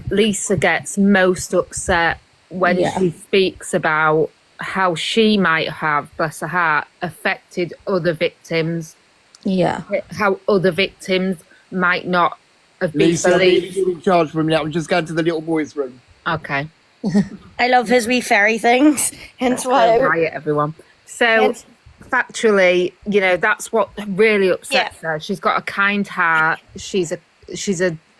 Speaker 10: Lisa gets most upset when she speaks about how she might have, bless her heart, affected other victims.
Speaker 4: Yeah.
Speaker 10: How other victims might not have been
Speaker 2: Lisa,
Speaker 10: believed.
Speaker 2: you're in charge for a minute. I'm just going to the little boy's room.
Speaker 10: Okay.
Speaker 13: I love his wee fairy things. Hence why
Speaker 10: Riot, everyone. So factually, you know, that's what really upsets her. She's got a kind heart. She's a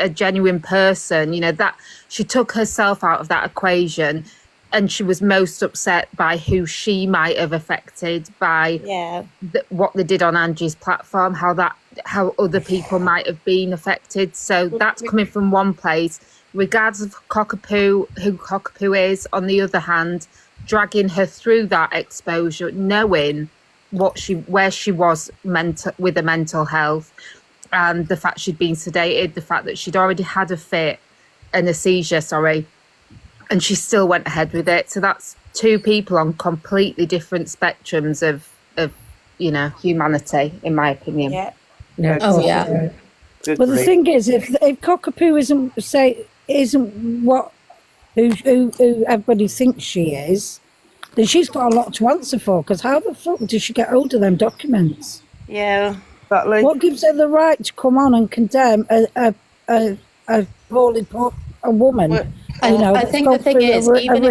Speaker 10: genuine person. You know, that she took herself out of that equation, and she was most upset by who she might have affected by what they did on Angie's platform, how other people might have been affected. So that's coming from one place. Regardless of Cockapoo, who Cockapoo is, on the other hand, dragging her through that exposure, knowing where she was with her mental health, and the fact she'd been sedated, the fact that she'd already had a seizure, and she still went ahead with it. So that's two people on completely different spectrums of you know, humanity, in my opinion.
Speaker 9: Well, the thing is, if Cockapoo isn't what who everybody thinks she is, then she's got a lot to answer for. Because how the fuck did she get hold of them documents?
Speaker 13: Yeah.
Speaker 9: What gives her the right to come on and condemn a woman?
Speaker 4: I think the thing is, even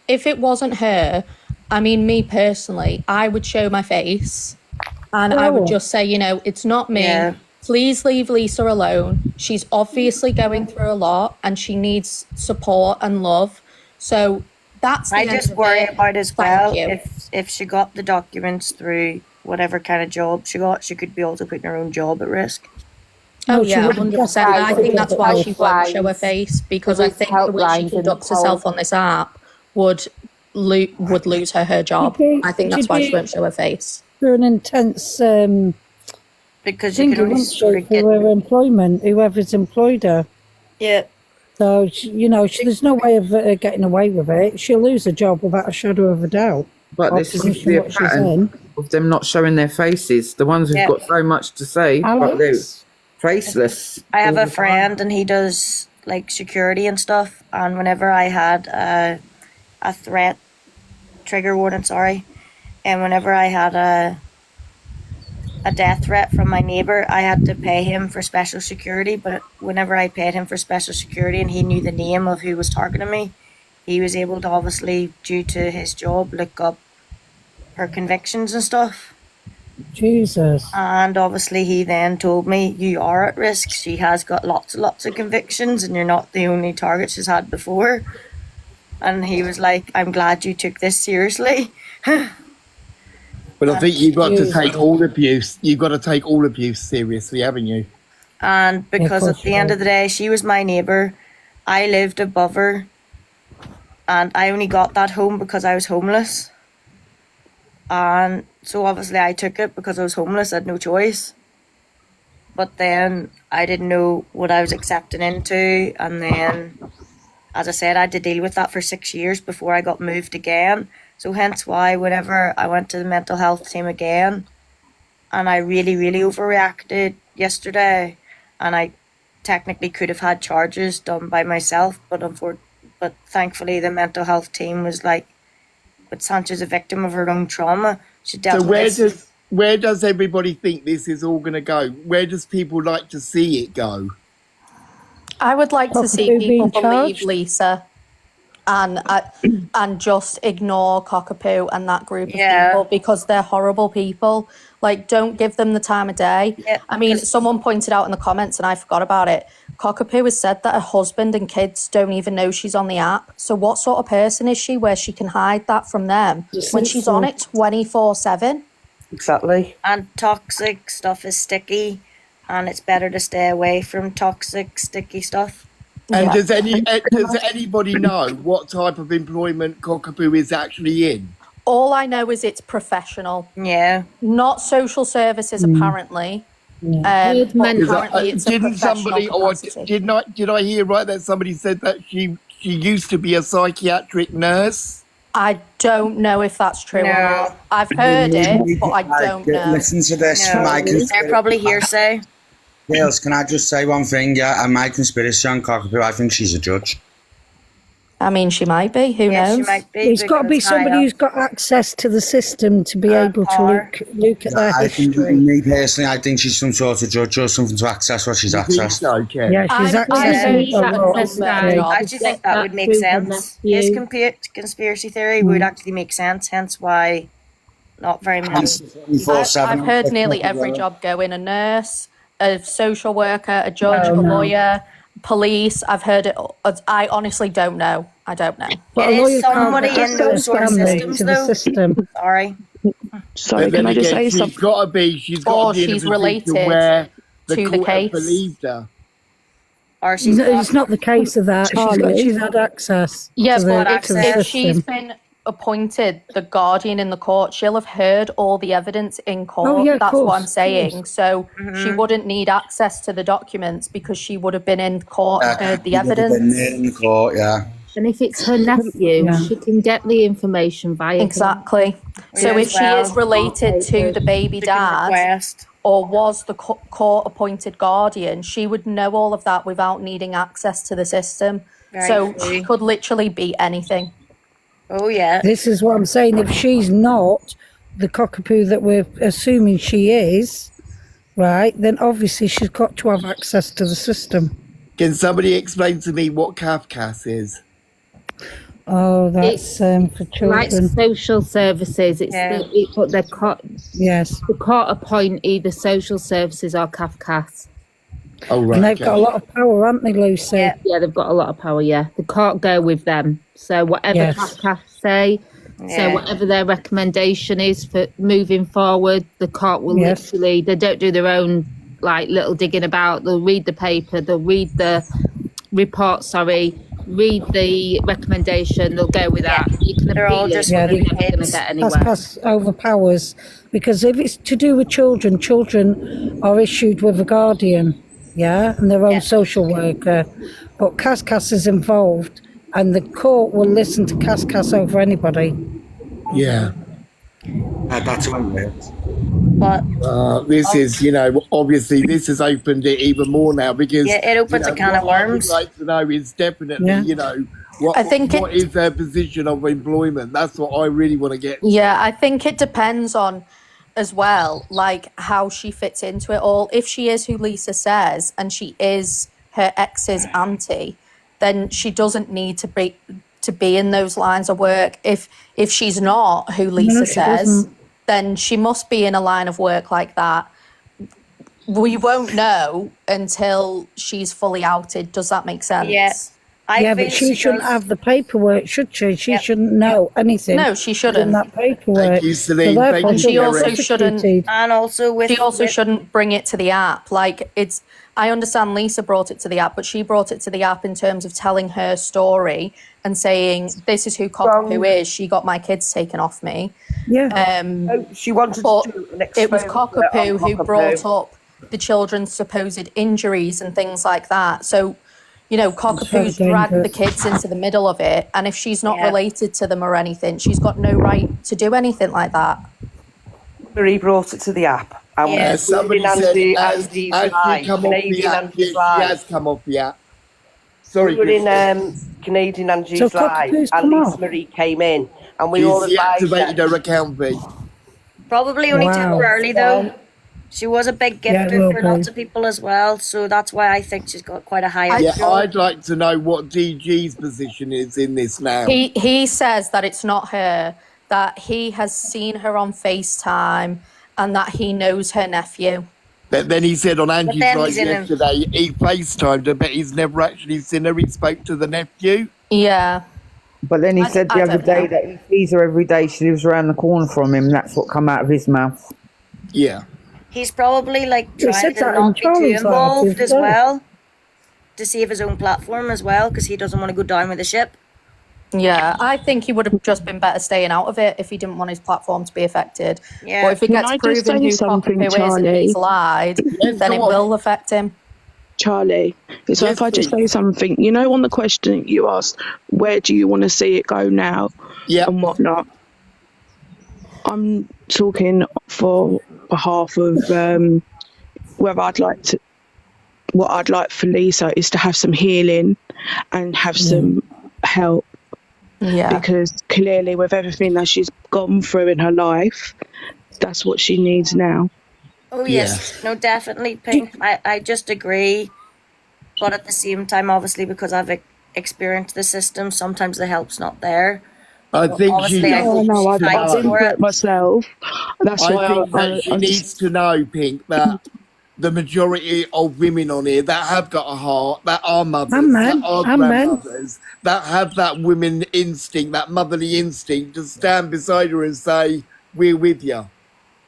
Speaker 4: if it wasn't her, I mean, me personally, I would show my face and I would just say, you know, it's not me.
Speaker 13: Yeah.
Speaker 4: Please leave Lisa alone. She's obviously going through a lot and she needs support and love. So that's the
Speaker 13: I
Speaker 4: end
Speaker 13: just
Speaker 4: of
Speaker 13: worry
Speaker 4: it.
Speaker 13: about as
Speaker 4: Thank
Speaker 13: well
Speaker 4: you.
Speaker 13: if she got the documents through whatever kind of job she got, she could be also putting her own job at risk.
Speaker 4: Oh
Speaker 9: No, she
Speaker 4: yeah,
Speaker 9: wouldn't
Speaker 4: 100%.
Speaker 9: get
Speaker 4: I think that's why she won't show her
Speaker 10: Helplines.
Speaker 4: face, because I think the way she
Speaker 10: helplines
Speaker 4: conducts
Speaker 10: and
Speaker 4: herself on this app would lose her job. I think that's why she won't show her face.
Speaker 9: Through an intense
Speaker 13: Because you
Speaker 9: thing,
Speaker 13: can only
Speaker 9: wouldn't
Speaker 13: sort
Speaker 9: she,
Speaker 13: of get
Speaker 9: for her employment, whoever's employed her.
Speaker 13: yeah.
Speaker 9: So, there's no way of getting away with it. She'll lose her job without a shadow of a doubt.
Speaker 7: But there seems to be a
Speaker 9: What she's
Speaker 7: pattern
Speaker 9: in.
Speaker 7: of them not showing their faces. The ones who've
Speaker 13: Yeah.
Speaker 7: got so much to say, but they're
Speaker 9: Alex,
Speaker 7: faceless.
Speaker 13: I have
Speaker 7: all
Speaker 13: a
Speaker 7: the time.
Speaker 13: friend and he does like security and stuff. And whenever I had a threat, trigger warning, and whenever I had a death threat from my neighbor, I had to pay him for special security. But whenever I paid him for special security and he knew the name of who was targeting me, he was able to obviously, due to his job, look up her convictions and stuff.
Speaker 9: Jesus.
Speaker 13: And obviously he then told me, you are at risk. She has got lots of convictions and you're not the only target she's had before. And he was like, I'm glad you took this seriously.
Speaker 2: But I think you've got to take all abuse. You've got to take all abuse seriously, haven't you?
Speaker 13: And because
Speaker 9: course
Speaker 13: at the
Speaker 9: you
Speaker 13: end
Speaker 9: do.
Speaker 13: of the day, she was my neighbour. I lived above her. And I only got that home because I was homeless. And so obviously I took it because I was homeless. I had no choice. But then I didn't know what I was accepting into. And then, as I said, I had to deal with that for 6 years before I got moved again. So hence why whenever I went to the mental health team again, and I really, really overreacted yesterday, and I technically could have had charges done by myself, but thankfully the mental health team was like, but Sancho's a victim of her own trauma. She dealt
Speaker 2: So
Speaker 13: with
Speaker 2: where does everybody think this is all going to go? Where does people like to see it go?
Speaker 4: I would like to see
Speaker 9: Cockapoo
Speaker 4: people
Speaker 9: being
Speaker 4: believe
Speaker 9: charged?
Speaker 4: Lisa and just ignore Cockapoo and that group of
Speaker 13: Yeah.
Speaker 4: people because they're horrible people. Like, don't give them the time of day.
Speaker 13: Yeah,
Speaker 4: I mean,
Speaker 13: 'cause-
Speaker 4: someone pointed out in the comments, and I forgot about it. Cockapoo has said that her husband and kids don't even know she's on the app. So what sort of person is she where she can hide that from them when she's on it 24/7?
Speaker 14: Exactly.
Speaker 13: And toxic stuff is sticky, and it's better to stay away from toxic, sticky stuff.
Speaker 2: And
Speaker 4: Yeah.
Speaker 2: does anybody know what type of employment Cockapoo is actually in?
Speaker 4: All I know is it's professional,
Speaker 13: Yeah.
Speaker 4: not social services apparently.
Speaker 9: Yeah.
Speaker 4: But
Speaker 2: Because
Speaker 4: apparently it's a
Speaker 2: didn't
Speaker 4: professional
Speaker 2: somebody, or
Speaker 4: capacity.
Speaker 2: did I hear right that somebody said that she used to be a psychiatric nurse?
Speaker 4: I don't know if that's true or
Speaker 13: No.
Speaker 4: not. I've heard it, but I don't know.
Speaker 15: Listen to this.
Speaker 13: No,
Speaker 15: My
Speaker 13: they're probably hearsay.
Speaker 15: Girls, can I just say one thing? Yeah, and my conspiracy on Cockapoo, I think she's a judge.
Speaker 4: I mean, she might be. Who
Speaker 13: Yeah,
Speaker 4: knows?
Speaker 13: she might be.
Speaker 9: It's got to be
Speaker 13: because
Speaker 9: somebody
Speaker 13: high
Speaker 9: who's
Speaker 13: up.
Speaker 9: got access to the system to be able to
Speaker 13: power.
Speaker 9: look at their
Speaker 15: I think,
Speaker 9: history.
Speaker 15: me personally, I think she's some sort of judge or something to access what she's accessed.
Speaker 2: Okay.
Speaker 9: Yeah, she's
Speaker 4: I
Speaker 9: accessing a lot.
Speaker 4: access that
Speaker 9: Okay.
Speaker 4: job.
Speaker 13: I actually think that would make sense. His conspiracy theory would actually make sense, hence why not very many.
Speaker 4: I've heard nearly every job going: a nurse, a social worker, a judge, a lawyer, police. I've heard it. I honestly don't know. I don't know.
Speaker 9: But
Speaker 13: It
Speaker 9: a
Speaker 13: is
Speaker 9: lawyer
Speaker 13: somebody
Speaker 9: can't
Speaker 13: in those sort of
Speaker 9: family
Speaker 13: systems,
Speaker 9: to the
Speaker 13: though.
Speaker 9: system.
Speaker 13: Sorry.
Speaker 6: Sorry,
Speaker 2: But then
Speaker 6: can I just
Speaker 2: again,
Speaker 6: say
Speaker 2: she's
Speaker 6: something?
Speaker 2: got to be. She's got
Speaker 4: Or
Speaker 2: to be in a
Speaker 4: she's
Speaker 2: position
Speaker 4: related
Speaker 2: where
Speaker 4: to the
Speaker 2: court
Speaker 4: case.
Speaker 2: have believed her.
Speaker 13: Or she's
Speaker 9: No, it's not the case of that. She's had access.
Speaker 4: Yeah,
Speaker 9: to the,
Speaker 4: but
Speaker 9: to the
Speaker 4: if
Speaker 9: system.
Speaker 4: she's been appointed the guardian in the court, she'll have heard all the evidence in court.
Speaker 9: Oh, yeah, of
Speaker 4: That's what I'm
Speaker 9: course,
Speaker 4: saying. So
Speaker 13: Mm-hmm.
Speaker 4: she wouldn't need access to the documents because she would have been in court and heard the evidence.
Speaker 15: In the court, yeah.
Speaker 16: And if it's her nephew,
Speaker 9: Yeah.
Speaker 16: she can get the information via him.
Speaker 4: Exactly. So
Speaker 13: Yeah,
Speaker 4: if she
Speaker 13: well,
Speaker 4: is related to the baby
Speaker 13: They can
Speaker 4: dad
Speaker 13: request.
Speaker 4: or was the court appointed guardian, she would know all of that without needing access to the system.
Speaker 13: Very
Speaker 4: So
Speaker 13: true.
Speaker 4: she could literally be anything.
Speaker 13: Oh yeah.
Speaker 9: This is what I'm saying. If she's not the Cockapoo that we're assuming she is, right, then obviously she's got to have access to the system.
Speaker 2: Can somebody explain to me what Kafkas is?
Speaker 9: Oh, that's for
Speaker 16: Like
Speaker 9: children.
Speaker 16: social services, it's
Speaker 13: Yeah.
Speaker 16: but the court
Speaker 9: Yes.
Speaker 16: appoint either social services or CAFCAS.
Speaker 2: Oh, right.
Speaker 9: And they've
Speaker 2: okay.
Speaker 9: got a lot of power, haven't they, Lucy?
Speaker 13: Yeah.
Speaker 16: Yeah, they've got a lot of power. Yeah, the court go with them. So whatever
Speaker 9: Yes.
Speaker 16: CAFCAS say, so
Speaker 13: Yeah.
Speaker 16: whatever their recommendation is for moving forward, the court will
Speaker 9: Yes.
Speaker 16: literally. They don't do their own like little digging about. They'll read the paper. They'll read the report. Sorry. Read the recommendation, they'll go with that. You can
Speaker 13: They're
Speaker 16: appeal
Speaker 13: all
Speaker 16: it,
Speaker 13: just
Speaker 16: but
Speaker 9: Yeah,
Speaker 16: they're
Speaker 9: they-
Speaker 16: never going to get anywhere.
Speaker 9: Cascas overpowers because if it's to do with children, children are issued with a guardian, yeah, and their own
Speaker 13: Yeah.
Speaker 9: social worker. But Cascas is involved, and the court will listen to Cascas over anybody.
Speaker 2: Yeah.
Speaker 15: That's what it is.
Speaker 13: But
Speaker 2: This is, obviously this has opened it even more now because
Speaker 13: yeah, it opens a can of
Speaker 2: what I would
Speaker 13: worms.
Speaker 2: like to know is definitely,
Speaker 9: Yeah.
Speaker 2: what
Speaker 4: I think
Speaker 2: what is their position of employment? That's what I really want to get.
Speaker 4: Yeah, I think it depends on as well, like how she fits into it all. If she is who Lisa says and she is her ex's auntie, then she doesn't need to be in those lines of work. If she's not who Lisa
Speaker 9: she
Speaker 4: says,
Speaker 9: doesn't.
Speaker 4: then she must be in a line of work like that. We won't know until she's fully outed. Does that make sense?
Speaker 13: Yeah. I
Speaker 9: Yeah,
Speaker 13: feel
Speaker 9: but she shouldn't
Speaker 13: does-
Speaker 9: have the paperwork, should she? She
Speaker 13: Yep.
Speaker 9: shouldn't know anything.
Speaker 4: No, she
Speaker 9: in
Speaker 4: shouldn't.
Speaker 9: that paperwork.
Speaker 2: Thank you, Celine.
Speaker 9: So
Speaker 2: Thank
Speaker 9: therefore,
Speaker 2: you,
Speaker 4: She
Speaker 9: she'll be
Speaker 4: also shouldn't-
Speaker 9: prosecuted.
Speaker 13: And also with
Speaker 4: She also
Speaker 13: with-
Speaker 4: shouldn't bring it to the app. Like I understand Lisa brought it to the app, but she brought it to the app in terms of telling her story and saying, this is who Cockapoo is. She got my kids taken off me.
Speaker 9: Yeah.
Speaker 14: She wanted
Speaker 4: But
Speaker 14: to do an
Speaker 4: it was
Speaker 14: experiment
Speaker 4: Cockapoo
Speaker 14: on
Speaker 4: who
Speaker 14: Cockapoo.
Speaker 4: brought up the children's supposed injuries and things like that. So, Cockapoo's
Speaker 9: very
Speaker 4: dragged the
Speaker 9: dangerous.
Speaker 4: kids into the middle of it. And if she's not
Speaker 13: Yeah.
Speaker 4: related to them or anything, she's got no right to do anything like that.
Speaker 14: Marie brought it to the app. And
Speaker 13: Yeah.
Speaker 14: we're
Speaker 2: Somebody
Speaker 14: including
Speaker 2: said
Speaker 14: Angie,
Speaker 2: as
Speaker 14: Angie's
Speaker 2: she
Speaker 14: live,
Speaker 2: come off the
Speaker 14: Canadian
Speaker 2: app,
Speaker 14: Angie's
Speaker 2: she
Speaker 14: live.
Speaker 2: has come off the app. Sorry,
Speaker 14: We were in
Speaker 2: Chris.
Speaker 14: Canadian Angie's
Speaker 9: So
Speaker 14: live,
Speaker 9: Cockapoo's
Speaker 14: and
Speaker 9: come
Speaker 14: Lisa
Speaker 9: off?
Speaker 14: Marie came in, and we all
Speaker 2: She's
Speaker 14: advised
Speaker 2: deactivated
Speaker 14: her.
Speaker 2: her account, V.
Speaker 13: probably only
Speaker 9: Wow.
Speaker 13: temporarily though. She was a big
Speaker 9: Yeah, it
Speaker 13: gifter
Speaker 9: will
Speaker 13: for
Speaker 9: be.
Speaker 13: lots of people as well, so that's why I think she's got quite a high
Speaker 2: Yeah,
Speaker 13: outro.
Speaker 2: I'd like to know what DG's position is in this now.
Speaker 4: He says that it's not her, that he has seen her on FaceTime and that he knows her nephew.
Speaker 2: But then he said on Angie's
Speaker 13: then
Speaker 2: Live
Speaker 13: he's in a-
Speaker 2: yesterday, he FaceTimed her, but he's never actually seen her. He spoke to the nephew.
Speaker 4: Yeah.
Speaker 7: But then he said the
Speaker 4: I
Speaker 7: other
Speaker 4: don't
Speaker 7: day
Speaker 4: know.
Speaker 7: that he sees her every day. She lives around the corner from him. That's what come out of his mouth.
Speaker 2: Yeah.
Speaker 13: He's probably like
Speaker 9: He
Speaker 13: trying
Speaker 9: said
Speaker 13: to
Speaker 9: that in
Speaker 13: not be too
Speaker 9: Charlie's Live
Speaker 13: involved
Speaker 9: the
Speaker 13: as
Speaker 9: other day.
Speaker 13: well, to save his own platform as well, because he doesn't want to go down with the ship.
Speaker 4: Yeah, I think he would have just been better staying out of it if he didn't want his platform to be affected.
Speaker 13: Yeah.
Speaker 4: But if it
Speaker 6: Can
Speaker 4: gets
Speaker 6: I just
Speaker 4: proven
Speaker 6: say
Speaker 4: who
Speaker 6: something,
Speaker 4: Cockapoo is and
Speaker 6: Charlie?
Speaker 4: he's lied, then it will affect him.
Speaker 6: Charlie, so
Speaker 2: Yes,
Speaker 6: if I just
Speaker 2: please.
Speaker 6: say something, you know, on the question you asked, where do you want to see it go now
Speaker 2: Yeah.
Speaker 6: and whatnot? I'm talking for behalf of where I'd like to, what I'd like for Lisa is to have some healing and have some help.
Speaker 4: Yeah.
Speaker 6: Because clearly, with everything that she's gone through in her life, that's what she needs now.
Speaker 13: Oh yes, no, definitely, Pink. I just agree, but at the same time, obviously, because I've experienced the system, sometimes the help's not there.
Speaker 2: I think she.
Speaker 13: Obviously, I hope
Speaker 6: No,
Speaker 13: she
Speaker 6: I've
Speaker 13: fights
Speaker 6: been
Speaker 13: for
Speaker 6: through
Speaker 13: it.
Speaker 6: it myself. That's
Speaker 2: I
Speaker 6: why
Speaker 2: think that she
Speaker 6: I'm
Speaker 2: needs
Speaker 6: just,
Speaker 2: to know, Pink, that the majority of women on here that have got a heart, that are mothers,
Speaker 9: And men,
Speaker 2: that are
Speaker 9: and men.
Speaker 2: grandmothers, that have that women instinct, that motherly instinct, to stand beside her and say, "We're with you."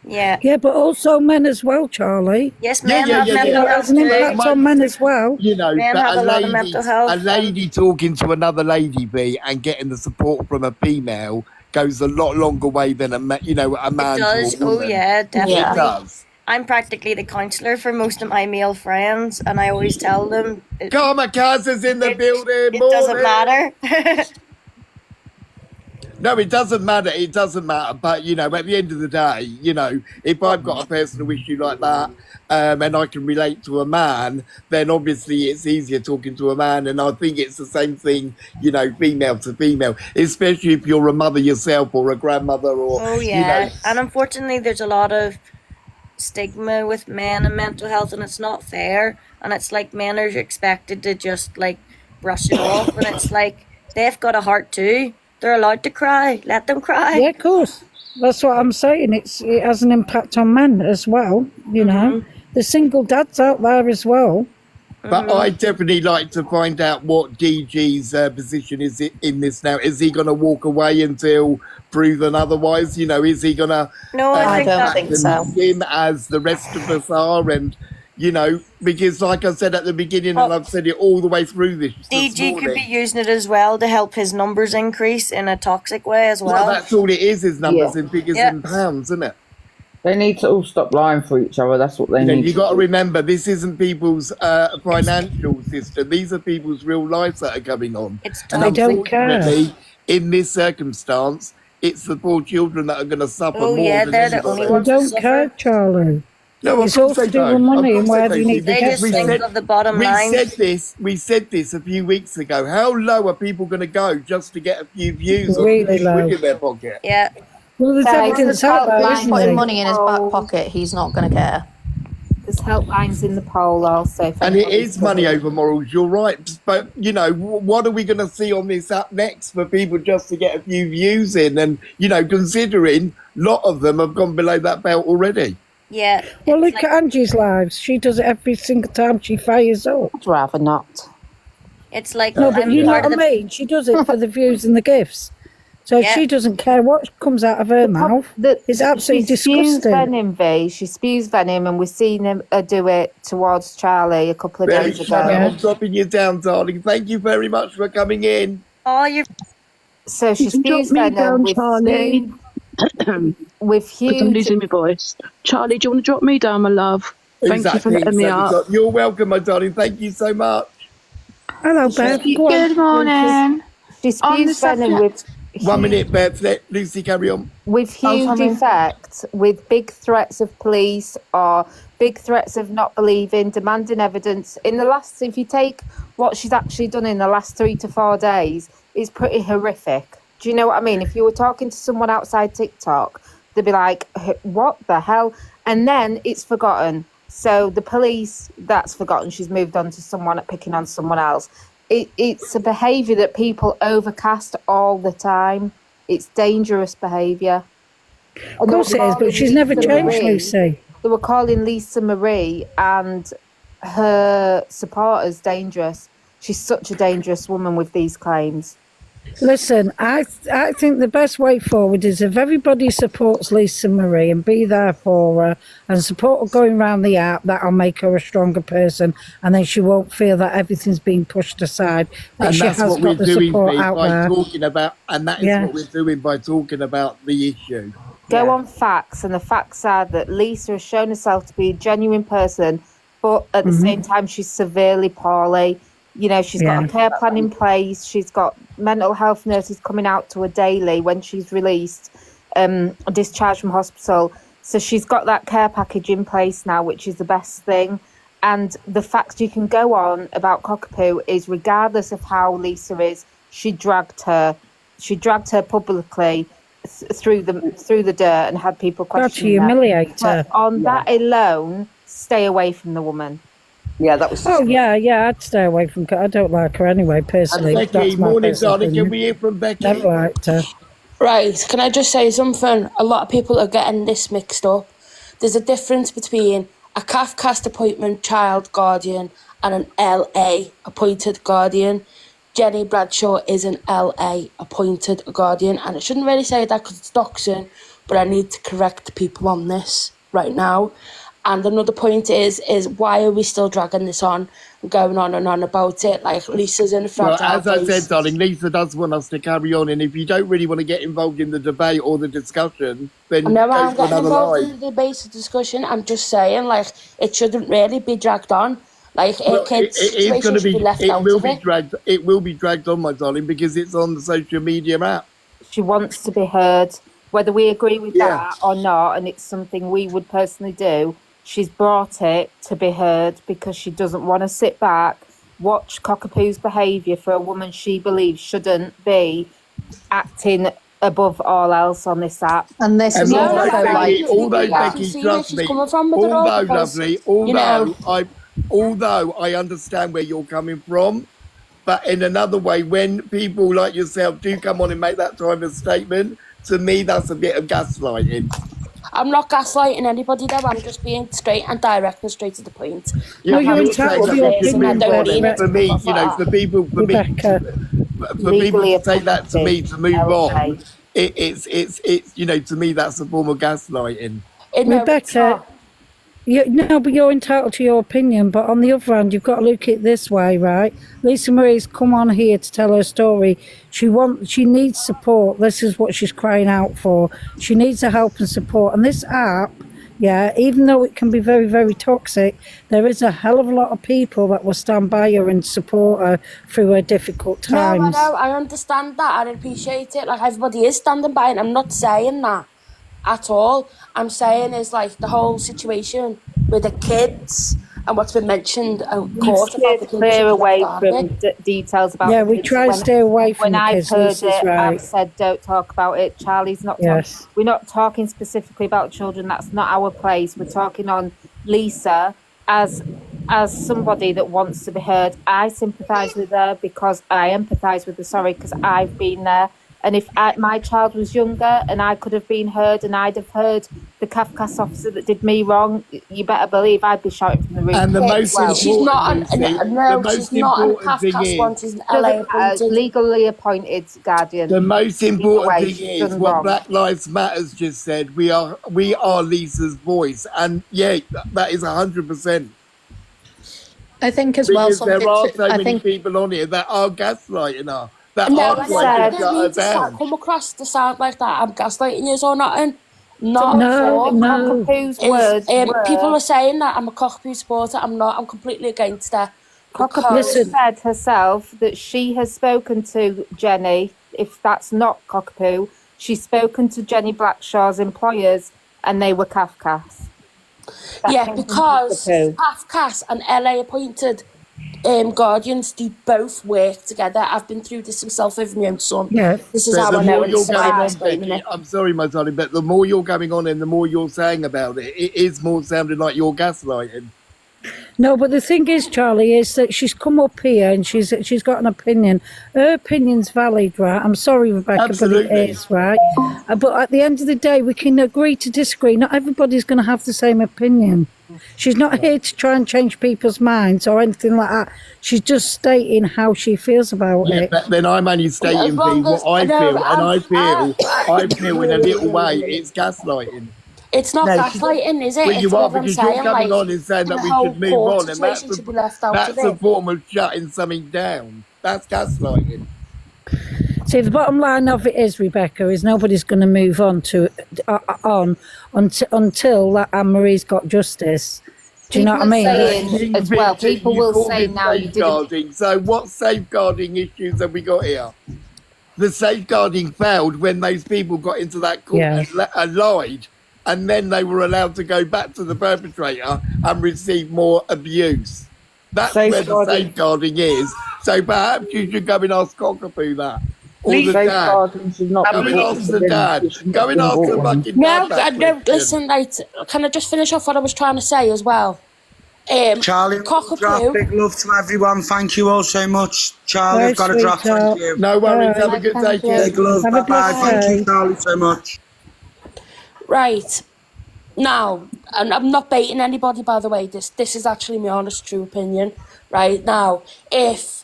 Speaker 13: Yeah.
Speaker 9: Yeah, but also men as well, Charlie.
Speaker 13: Yes,
Speaker 2: Yeah,
Speaker 13: men
Speaker 2: yeah,
Speaker 13: have
Speaker 2: yeah,
Speaker 13: mental
Speaker 2: yeah.
Speaker 9: It
Speaker 13: health
Speaker 9: has an
Speaker 13: too.
Speaker 9: impact on men as well.
Speaker 2: You know,
Speaker 13: Men
Speaker 2: but
Speaker 13: have a lot of mental health.
Speaker 2: a lady talking to another lady, B, and getting the support from a female goes a lot longer way than a man
Speaker 13: It does.
Speaker 2: to a
Speaker 13: Oh
Speaker 2: woman.
Speaker 13: yeah, definitely.
Speaker 2: It does.
Speaker 13: I'm practically the counsellor for most of my male friends, and I always tell them
Speaker 2: Kamikaze's in the building.
Speaker 13: it doesn't
Speaker 2: morning.
Speaker 13: matter.
Speaker 2: No, it doesn't matter. It doesn't matter. But, you know, at the end of the day, you know, if I've got a personal issue like that and I can relate to a man, then obviously it's easier talking to a man. And I think it's the same thing, you know, female to female, especially if you're a mother yourself or a grandmother or,
Speaker 13: Oh
Speaker 2: you
Speaker 13: yeah,
Speaker 2: know.
Speaker 13: and unfortunately, there's a lot of stigma with men and mental health, and it's not fair. And it's like men are expected to just like brush it off, and it's like they've got a heart too. They're allowed to cry. Let them cry.
Speaker 9: Yeah, of course. That's what I'm saying. It has an impact on men as well. You know, the single dads out there as well.
Speaker 2: But I'd definitely like to find out what DG's position is in this now. Is he going to walk away until proven otherwise? You know, is he going to
Speaker 13: No, I don't think so.
Speaker 2: him as the rest of us are? And, you know, because like I said at the beginning, and I've said it all the way through this
Speaker 13: DG
Speaker 2: morning,
Speaker 13: could be using it as well to help his numbers increase in a toxic way as well.
Speaker 2: well, that's all it is numbers in figures
Speaker 13: Yeah.
Speaker 2: and pounds, isn't it?
Speaker 7: They need to all stop lying for each other. That's what they
Speaker 2: You know,
Speaker 7: need.
Speaker 2: you got to remember, this isn't people's financial system. These are people's real lives that are coming on. And
Speaker 9: They don't care.
Speaker 2: unfortunately, in this circumstance, it's the poor children that are going to suffer
Speaker 13: Oh,
Speaker 2: more
Speaker 13: yeah,
Speaker 2: than
Speaker 13: they're the
Speaker 2: anybody.
Speaker 13: only
Speaker 9: They
Speaker 13: ones
Speaker 9: don't care, Charlie.
Speaker 2: No,
Speaker 9: It's
Speaker 2: of
Speaker 9: all
Speaker 2: course
Speaker 9: to
Speaker 2: they
Speaker 9: do with
Speaker 2: don't.
Speaker 9: money
Speaker 2: Of
Speaker 9: and
Speaker 2: course
Speaker 9: where
Speaker 2: they
Speaker 9: do you
Speaker 2: don't.
Speaker 9: need to
Speaker 13: They
Speaker 9: get
Speaker 13: just
Speaker 2: We
Speaker 13: think
Speaker 2: said-
Speaker 13: of the bottom
Speaker 2: we
Speaker 13: line.
Speaker 2: we said this a few weeks ago. How low are people going to go just to get a few views or
Speaker 9: Really
Speaker 2: a few
Speaker 9: low.
Speaker 2: quid in their pocket?
Speaker 13: Yeah.
Speaker 9: Well, there's
Speaker 16: Guys,
Speaker 9: evidence
Speaker 16: there's
Speaker 9: out there,
Speaker 16: helpline
Speaker 9: isn't
Speaker 4: Putting
Speaker 9: there?
Speaker 4: money in his back pocket, he's not going to care.
Speaker 16: There's helplines in the poll also. if
Speaker 2: And it
Speaker 16: anybody's
Speaker 2: is money
Speaker 16: struggling.
Speaker 2: over morals, you're right. But, you know, what are we going to see on this app next for people just to get a few views in? And, you know, considering a lot of them have gone below that belt already.
Speaker 13: Yeah.
Speaker 9: Well, look at Angie's lives. She does it every single time she fires up.
Speaker 12: I'd rather not.
Speaker 13: It's like
Speaker 9: No, but
Speaker 13: I'm
Speaker 9: you know
Speaker 13: part
Speaker 9: what
Speaker 13: of
Speaker 9: I
Speaker 13: the
Speaker 9: mean? She does it for the views and the gifts. So
Speaker 13: Yeah.
Speaker 9: she doesn't care what comes out of her mouth. It's absolutely
Speaker 16: she spews
Speaker 9: disgusting.
Speaker 16: venom, V. She spews venom, and we've seen her do it towards Charlie a couple of
Speaker 2: Very
Speaker 16: days ago.
Speaker 2: Shannon, I'm dropping you down, darling. Thank you very much for coming in.
Speaker 13: Oh, you're
Speaker 16: So she
Speaker 6: You can drop
Speaker 16: spews
Speaker 6: me
Speaker 16: venom
Speaker 6: down,
Speaker 16: with
Speaker 6: Charlie.
Speaker 16: with
Speaker 6: Because I'm
Speaker 16: huge.
Speaker 6: losing my voice. Charlie, do you want to drop me down, my love? Thank you for letting me up.
Speaker 2: You're welcome, my darling. Thank you so much.
Speaker 9: Hello, Beth. Go on.
Speaker 16: Good morning. She
Speaker 13: On the
Speaker 16: spews venom
Speaker 13: subject-
Speaker 16: with
Speaker 2: 1 minute, Beth. Let Lucy carry on.
Speaker 16: with huge
Speaker 13: something.
Speaker 16: effect, with big threats of police or big threats of not believing, demanding evidence. In the last, if you take what she's actually done in the last 3 to 4 days, it's pretty horrific. Do you know what I mean? If you were talking to someone outside TikTok, they'd be like, "What the hell?" and then it's forgotten. So the police, that's forgotten. She's moved on to someone, picking on someone else. It's a behaviour that people overcast all the time. It's dangerous behaviour.
Speaker 9: Of course it is, but she's never changed, Lucy.
Speaker 16: They were calling Lisa Marie and her supporters dangerous. She's such a dangerous woman with these claims.
Speaker 9: Listen, I think the best way forward is if everybody supports Lisa Marie and be there for her and support her going around the app, that'll make her a stronger person, and then she won't feel that everything's being pushed aside. That
Speaker 2: And
Speaker 9: she
Speaker 2: that's
Speaker 9: has
Speaker 2: what
Speaker 9: got
Speaker 2: we're
Speaker 9: the
Speaker 2: doing,
Speaker 9: support
Speaker 2: Pete,
Speaker 9: out
Speaker 2: by
Speaker 9: there.
Speaker 2: talking about, and that is
Speaker 9: Yeah.
Speaker 2: what we're doing by talking about the issue.
Speaker 16: Go on facts, and the facts are that Lisa has shown herself to be a genuine person, but at the same time, she's severely poorly. You know, she's got a care plan in place. She's got mental health nurses coming out to her daily when she's released, discharged from hospital. So she's got that care package in place now, which is the best thing. And the facts you can go on about Cockapoo is, regardless of how Lisa is, she dragged her publicly through the dirt and had people questioning her.
Speaker 9: humiliate her.
Speaker 16: But on that alone, stay away from the woman.
Speaker 14: Yeah, that was.
Speaker 9: Oh yeah, I'd stay away from her. I don't like her anyway, personally.
Speaker 2: Becky,
Speaker 9: That's my
Speaker 2: morning,
Speaker 9: personal
Speaker 2: darling. Can
Speaker 9: opinion.
Speaker 2: we hear from Becky?
Speaker 9: Never liked her.
Speaker 17: Right, can I just say something? A lot of people are getting this mixed up. There's a difference between a CAFCAST appointment child guardian and an LA appointed guardian. Jenny Bradshaw is an LA appointed guardian, and I shouldn't really say that because it's doxing, but I need to correct people on this right now. And another point is why are we still dragging this on and going on and on about it? Like, Lisa's in a
Speaker 2: Well,
Speaker 17: fragile
Speaker 2: as I
Speaker 17: place.
Speaker 2: said, darling, Lisa does want us to carry on, and if you don't really want to get involved in the debate or the discussion, then
Speaker 17: I know
Speaker 2: go
Speaker 17: I'm
Speaker 2: for
Speaker 17: getting
Speaker 2: another
Speaker 17: involved
Speaker 2: line.
Speaker 17: in the debate or discussion. I'm just saying, like, it shouldn't really be dragged on. Like,
Speaker 2: Well,
Speaker 17: kids'
Speaker 2: it is
Speaker 17: situation
Speaker 2: going to
Speaker 17: should
Speaker 2: be.
Speaker 17: be left
Speaker 2: It
Speaker 17: out
Speaker 2: will
Speaker 17: of
Speaker 2: be
Speaker 17: it.
Speaker 2: dragged. It will be dragged on, my darling, because it's on the social media app.
Speaker 16: She wants to be heard, whether we agree with that or not, and it's something we would personally do. She's brought it to be heard because she doesn't want to sit back, watch Cockapoo's behaviour for a woman she believes shouldn't be acting above all else on this app.
Speaker 4: And this
Speaker 2: And
Speaker 4: is
Speaker 2: although
Speaker 4: also
Speaker 2: Becky,
Speaker 4: like,
Speaker 2: although
Speaker 17: Yeah.
Speaker 2: Becky,
Speaker 17: See where
Speaker 2: trust
Speaker 17: she's
Speaker 2: me,
Speaker 17: coming from with it all,
Speaker 2: although
Speaker 17: because,
Speaker 2: lovely,
Speaker 17: you know-
Speaker 2: although I understand where you're coming from, but in another way, when people like yourself do come on and make that type of statement, to me that's a bit of gaslighting.
Speaker 17: I'm not gaslighting anybody though, I'm just being straight and direct and straight to the point.
Speaker 2: Yeah,
Speaker 9: No, you're
Speaker 2: I'm
Speaker 9: entitled
Speaker 2: saying
Speaker 9: to
Speaker 2: that
Speaker 9: your
Speaker 2: because
Speaker 9: opinion,
Speaker 17: I don't
Speaker 9: but
Speaker 17: mean it
Speaker 2: for me, you know, for people to say that to me to move on, it's you know, to me that's a form of gaslighting.
Speaker 9: Rebecca, but you're entitled to your opinion. But on the other hand, you've got to look at it this way, right? Lisa Marie's come on here to tell her story. She needs support. This is what she's crying out for. She needs the help and support. And this app, even though it can be very, very toxic, there is a hell of a lot of people that will stand by her and support her through her difficult times.
Speaker 17: No, I understand that. I appreciate it. Like, everybody is standing by, and I'm not saying that at all. I'm saying is, like, the whole situation with the kids and what's been mentioned and
Speaker 16: We've
Speaker 17: court about
Speaker 16: steered
Speaker 17: the kids
Speaker 16: clear
Speaker 17: is
Speaker 16: away
Speaker 17: garbage.
Speaker 16: from details about
Speaker 9: Yeah,
Speaker 16: the
Speaker 9: we
Speaker 16: kids.
Speaker 9: try to stay away from
Speaker 16: when
Speaker 9: the
Speaker 16: I've
Speaker 9: kids,
Speaker 16: heard
Speaker 9: Lisa's
Speaker 16: it,
Speaker 9: right.
Speaker 16: I've said don't talk about it. Charlie's not
Speaker 9: Yes.
Speaker 16: we're not talking specifically about children. That's not our place. We're talking on Lisa as somebody that wants to be heard. I sympathise with her because I empathise with her, because I've been there. And if my child was younger and I could have been heard and I'd have heard the CAFCAS officer that did me wrong, you better believe I'd be shouting from the roof.
Speaker 2: And the most
Speaker 17: She's not an,
Speaker 2: important
Speaker 17: no,
Speaker 2: thing,
Speaker 17: she's not an
Speaker 2: important thing
Speaker 17: CAFCAS one,
Speaker 2: is,
Speaker 17: she's an LA appointed.
Speaker 16: Legally appointed guardian.
Speaker 2: the most important
Speaker 16: way,
Speaker 2: thing
Speaker 16: she's
Speaker 2: is
Speaker 16: done
Speaker 2: what
Speaker 16: wrong.
Speaker 2: Black Lives Matters just said. We are Lisa's voice, and that is 100%.
Speaker 4: I think as well,
Speaker 2: Because there are
Speaker 4: something
Speaker 2: so
Speaker 4: I
Speaker 2: many
Speaker 4: think
Speaker 2: people on here that are gaslighting her, that
Speaker 17: No,
Speaker 2: are
Speaker 17: I
Speaker 2: trying to
Speaker 17: don't
Speaker 2: shut her
Speaker 17: mean to
Speaker 2: down.
Speaker 17: come across to sound like that I'm gaslighting you or nothing. Not
Speaker 9: No,
Speaker 17: at all.
Speaker 9: no.
Speaker 16: Cockapoo's words were...
Speaker 17: People are saying that I'm a Cockapoo supporter. I'm not. I'm completely against that.
Speaker 16: Cockapoo said herself that she has spoken to Jenny, if that's not Cockapoo, she's spoken to Jenny Blackshaw's employers and they were CAFCAS.
Speaker 17: Yeah, because CAFCAS and LA appointed guardians, they both work together. I've been through this myself over my own son.
Speaker 9: Yeah.
Speaker 17: This is
Speaker 2: But
Speaker 17: how
Speaker 2: the
Speaker 17: I know
Speaker 2: more
Speaker 17: and
Speaker 2: you're
Speaker 17: this is how
Speaker 2: going
Speaker 17: I'm
Speaker 2: on,
Speaker 17: explaining
Speaker 2: Becky,
Speaker 17: it.
Speaker 2: I'm sorry, my darling, but the more you're going on and the more you're saying about it, it is more sounding like you're gaslighting.
Speaker 9: No, but the thing is, Charlie, is that she's come up here and she's got an opinion. Her opinion's valid, right? I'm sorry, Rebecca,
Speaker 2: Absolutely.
Speaker 9: but it is, right? But at the end of the day, we can agree to disagree. Not everybody's going to have the same opinion. She's not here to try and change people's minds or anything like that. She's just stating how she feels about
Speaker 2: Yeah,
Speaker 9: it.
Speaker 2: but then I'm only stating what I feel, and I feel in a little way it's gaslighting.
Speaker 17: It's not gaslighting, is it?
Speaker 2: Well, you
Speaker 17: It's
Speaker 2: are,
Speaker 17: what I'm
Speaker 2: because
Speaker 17: saying,
Speaker 2: you're coming
Speaker 17: like,
Speaker 2: on and saying that
Speaker 17: the
Speaker 2: we
Speaker 17: whole
Speaker 2: should move
Speaker 17: court
Speaker 2: on, and
Speaker 17: situation should be left out
Speaker 2: that's
Speaker 17: of
Speaker 2: a
Speaker 17: it.
Speaker 2: form of shutting something down. That's gaslighting.
Speaker 9: See, the bottom line of it is, Rebecca, is nobody's going to move on until that Anne-Marie's got justice. Do you know what I mean?
Speaker 16: Saying as well, people will say now you didn't.
Speaker 2: Safeguarding. So what safeguarding issues have we got here? The safeguarding failed when those people got into that court and lied, and then they were allowed to go back to the perpetrator and receive more abuse. That's where the safeguarding is. So perhaps you should go and ask Cockapoo that. Or the dad. Go and ask the dad. Go and ask the fucking
Speaker 17: No,
Speaker 2: dad.
Speaker 17: no, listen, right, can I just finish off what I was trying to say as well?
Speaker 15: Charlie,
Speaker 17: Cockapoo.
Speaker 15: big love to everyone. Thank you all so much. Charlie,
Speaker 9: Bye,
Speaker 15: I've got to drop.
Speaker 9: sweetheart.
Speaker 15: Thank you.
Speaker 2: No worries.
Speaker 9: Bye.
Speaker 2: Have a good day,
Speaker 15: Big
Speaker 2: kid.
Speaker 15: love.
Speaker 9: Have a
Speaker 15: Bye-bye.
Speaker 9: blessed
Speaker 15: Thank
Speaker 9: day.
Speaker 15: you, Charlie, so much.
Speaker 17: Right. Now, and I'm not baiting anybody, by the way. This is actually my honest, true opinion. Right now, if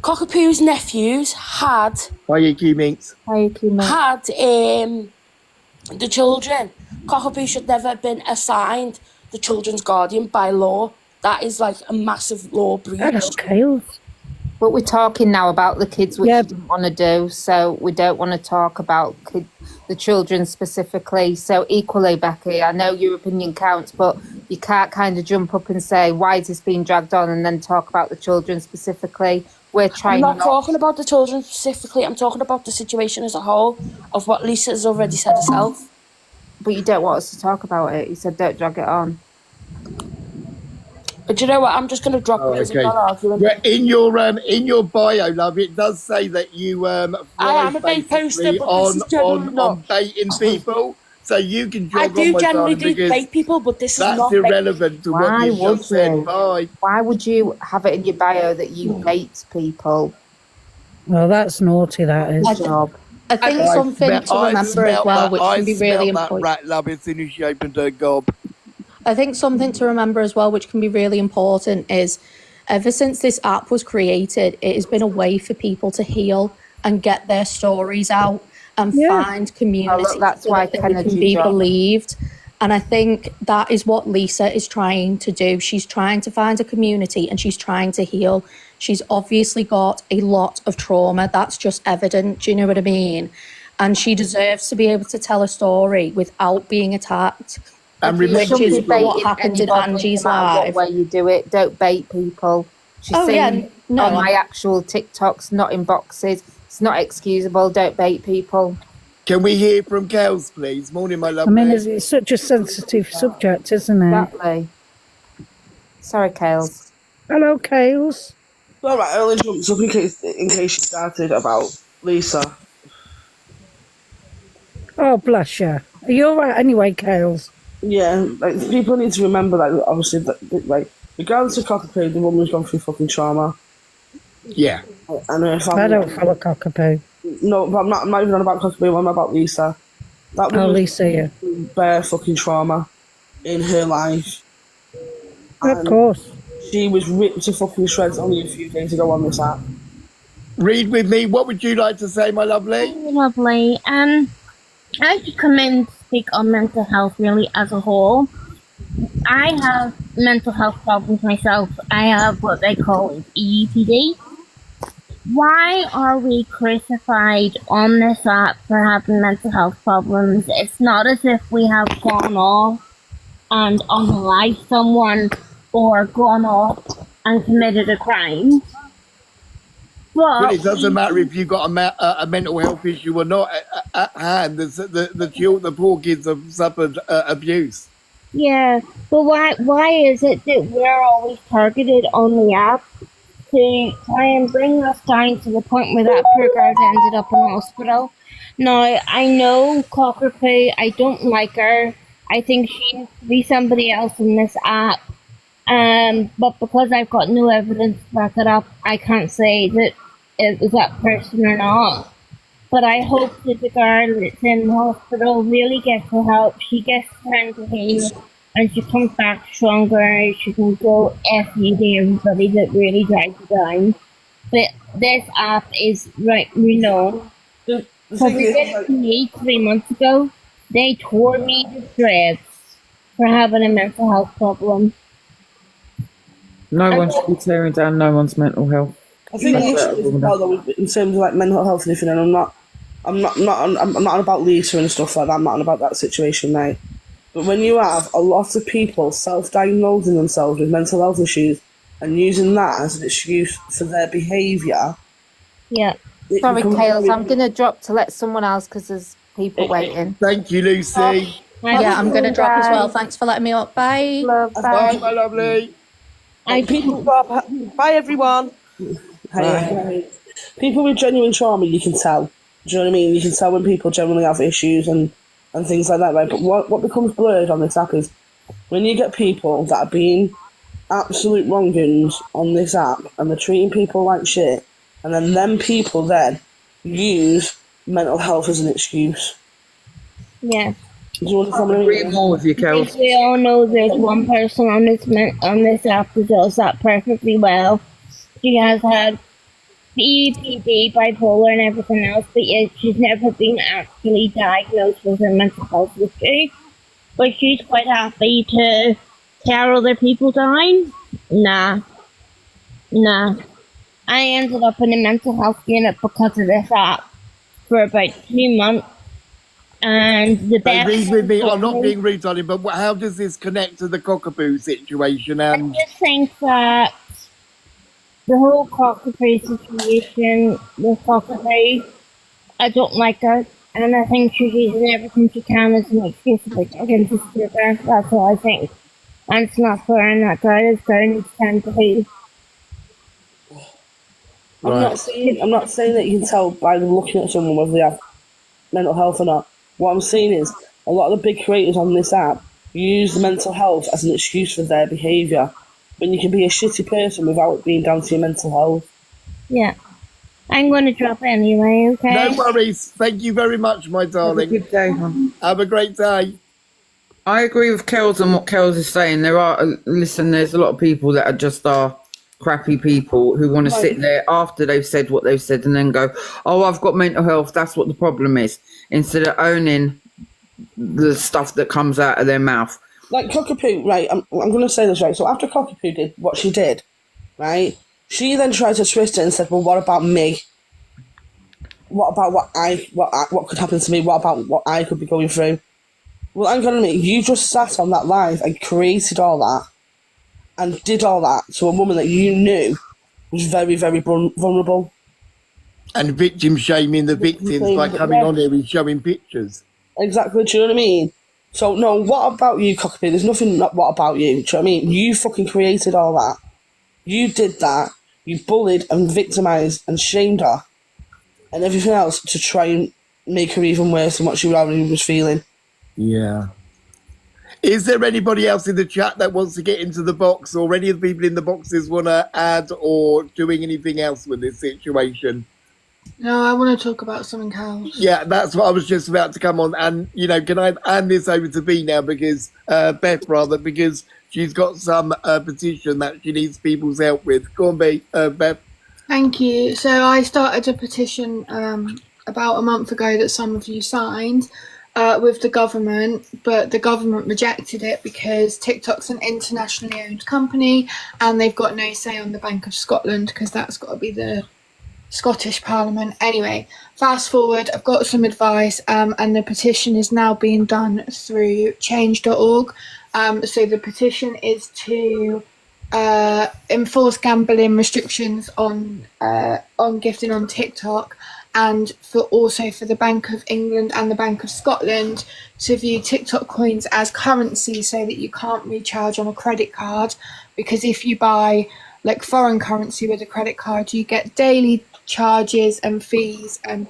Speaker 17: Cockapoo's nephews had had the children, Cockapoo should never have been assigned the children's guardian by law. That is like a massive law breach.
Speaker 16: But we're talking now about the kids, which you didn't want to do, so we don't want to talk about the children specifically. So equally, Becky, I know your opinion counts, but you can't kind of jump up and say, why is this being dragged on, and then talk about the children specifically. We're trying
Speaker 17: I'm not talking about the children specifically, I'm talking about the situation as a whole, of what Lisa has already said herself.
Speaker 16: But you don't want us to talk about it. You said don't drag it on.
Speaker 17: But you know what? I'm just going to drop it because I'm not arguing.
Speaker 2: Well, in your bio, love, it does say that you
Speaker 17: I am a bait poster, but this is generally not.
Speaker 2: on baiting people. So you can
Speaker 17: I
Speaker 2: jog
Speaker 17: do
Speaker 2: on, my
Speaker 17: generally
Speaker 2: darling,
Speaker 17: do bait people, but this is
Speaker 2: that's
Speaker 17: not
Speaker 2: irrelevant to what you just said. Bye.
Speaker 16: Why would you have it in your bio that you bait people?
Speaker 9: Well, that's naughty, that is.
Speaker 16: Good job.
Speaker 18: I think something to remember as well, which can be really important.
Speaker 2: Rat love as soon as she opened her gob.
Speaker 18: I think something to remember as well, which can be really important, is ever since this app was created, it has been a way for people to heal and get their stories out and find community
Speaker 16: that's why
Speaker 18: that they
Speaker 16: Kennedy
Speaker 18: can be
Speaker 16: dropped.
Speaker 18: believed. And I think that is what Lisa is trying to do. She's trying to find a community and she's trying to heal. She's obviously got a lot of trauma. That's just evident. Do you know what I mean? And she deserves to be able to tell a story without being attacked.
Speaker 2: And
Speaker 18: Which is what happened in Angie's live.
Speaker 16: Where you do it, don't bait people. She's saying on my actual TikToks, not in boxes. It's not excusable. Don't bait people.
Speaker 2: Can we hear from Kels, please? Morning, my love.
Speaker 9: I mean, it's such a sensitive subject, isn't it?
Speaker 16: Exactly. Sorry, Kales.
Speaker 9: Hello, Kales.
Speaker 19: All right, I only jumped up in case you started about Lisa.
Speaker 9: Oh, bless you. Are you all right anyway, Kales?
Speaker 19: Yeah, like people need to remember that obviously, like regardless of Cockapoo, the woman's gone through fucking trauma.
Speaker 2: Yeah.
Speaker 19: And her family.
Speaker 9: I don't follow Cockapoo.
Speaker 19: No, but I'm not even on about Cockapoo. I'm about Lisa. That woman
Speaker 9: Lisa, yeah.
Speaker 19: bare fucking trauma in her life.
Speaker 9: Of course.
Speaker 19: She was ripped to fucking shreds only a few days ago on this app.
Speaker 2: Read with me. What would you like to say, my lovely?
Speaker 20: Lovely. I could come in to speak on mental health really as a whole. I have mental health problems myself. I have what they call EPD. Why are we crucified on this app for having mental health problems? It's not as if we have gone off and unalived someone or gone off and committed a crime.
Speaker 2: Well, it doesn't matter if you've got a mental health issue or not. At hand, the poor kids have suffered abuse.
Speaker 20: Yeah, but why is it that we're always targeted on the app to try and bring us down to the point where that poor girl ended up in hospital? Now, I know Cockapoo, I don't like her. I think she needs to be somebody else in this app. But because I've got no evidence to back it up, I can't say that it was that person or not. But I hope that the girl that's in the hospital really gets her help. She gets time to heal, and she comes back stronger, and she can go F you to everybody that really drags you down. But this app is right, because they did it to me 3 months ago. They tore me to shreds for having a mental health problem.
Speaker 7: No one should be tearing down no one's mental health.
Speaker 19: I think the issue is about though, in terms of like mental health and everything, and I'm not on about Lisa and stuff like that. I'm not on about that situation, mate. But when you have a lot of people self-diagnosing themselves with mental health issues and using that as an excuse for their behaviour,
Speaker 20: yeah.
Speaker 16: Sorry, Kales, I'm going to drop to let someone else because there's people waiting.
Speaker 2: Thank you, Lucy.
Speaker 18: Yeah, I'm going to drop as well. Thanks for letting me up. Bye.
Speaker 2: Bye, my lovely.
Speaker 14: Bye, everyone.
Speaker 19: Hey. People with genuine trauma, you can tell. Do you know what I mean? You can tell when people generally have issues and things like that, right? But what becomes blurred on this app is when you get people that are being absolute wrong'uns on this app and they're treating people like shit, and then them people then use mental health as an excuse.
Speaker 20: Yeah.
Speaker 19: Do you understand what I mean?
Speaker 7: More with you,
Speaker 20: I think we all know there's one person on this app who does that perfectly well. She has had BPD, bipolar, and everything else, but yet she's never been actually diagnosed with a mental health issue. But she's quite happy to tear other people down. Nah. I ended up in a mental health unit because of this app for about 2 months. And the best.
Speaker 2: Read with me. I'm not being rude, darling, but how does this connect to the Cockapoo situation?
Speaker 20: I just think that the whole Cockapoo situation with Cockapoo, I don't like her, and I think she's using everything she can as an excuse to get into her. That's all I think. And it's not fair, and that girl is going to time to heal.
Speaker 19: I'm not saying that you can tell by looking at someone whether they have mental health or not. What I'm saying is a lot of the big creators on this app use mental health as an excuse for their behaviour, when you can be a shitty person without it being down to your mental health.
Speaker 20: Yeah. I'm going to drop anyway, okay?
Speaker 2: No worries. Thank you very much, my darling.
Speaker 7: Have a good day, hon.
Speaker 2: Have a great day.
Speaker 7: I agree with Kels and what Kels is saying. There's a lot of people that are crappy people who want to sit there after they've said what they've said and then go, oh, I've got mental health, that's what the problem is, instead of owning the stuff that comes out of their mouth.
Speaker 19: Like Cockapoo, right, I'm going to say this, right, so after Cockapoo did what she did, right, she then tried to twist it and said, well, what about me? What about what could happen to me? What about what I could be going through? Well, I'm going to admit, you just sat on that live and created all that and did all that to a woman that you knew was very, very vulnerable.
Speaker 2: And victim shaming the victims by coming on here and showing pictures.
Speaker 19: Exactly, do you know what I mean? So, no, what about you, Cockapoo? There's nothing what about you, do you know what I mean? You fucking created all that. You did that. You bullied and victimised and shamed her and everything else to try and make her even worse than what she already was feeling.
Speaker 2: Yeah. Is there anybody else in the chat that wants to get into the box, or any of the people in the boxes want to add or doing anything else with this situation?
Speaker 21: No, I want to talk about something else.
Speaker 2: Yeah, that's what I was just about to come on. And, can I hand this over to B now, because because she's got some petition that she needs people's help with. Go on, B, Beth.
Speaker 21: Thank you. So I started a petition about a month ago that some of you signed with the government, but the government rejected it because TikTok's an internationally owned company and they've got no say on the Bank of Scotland, because that's got to be the Scottish Parliament. Anyway, fast forward, I've got some advice, and the petition is now being done through change.org. So the petition is to enforce gambling restrictions on gifting on TikTok, and also for the Bank of England and the Bank of Scotland to view TikTok coins as currency, so that you can't recharge on a credit card, because if you buy like foreign currency with a credit card, you get daily charges and fees and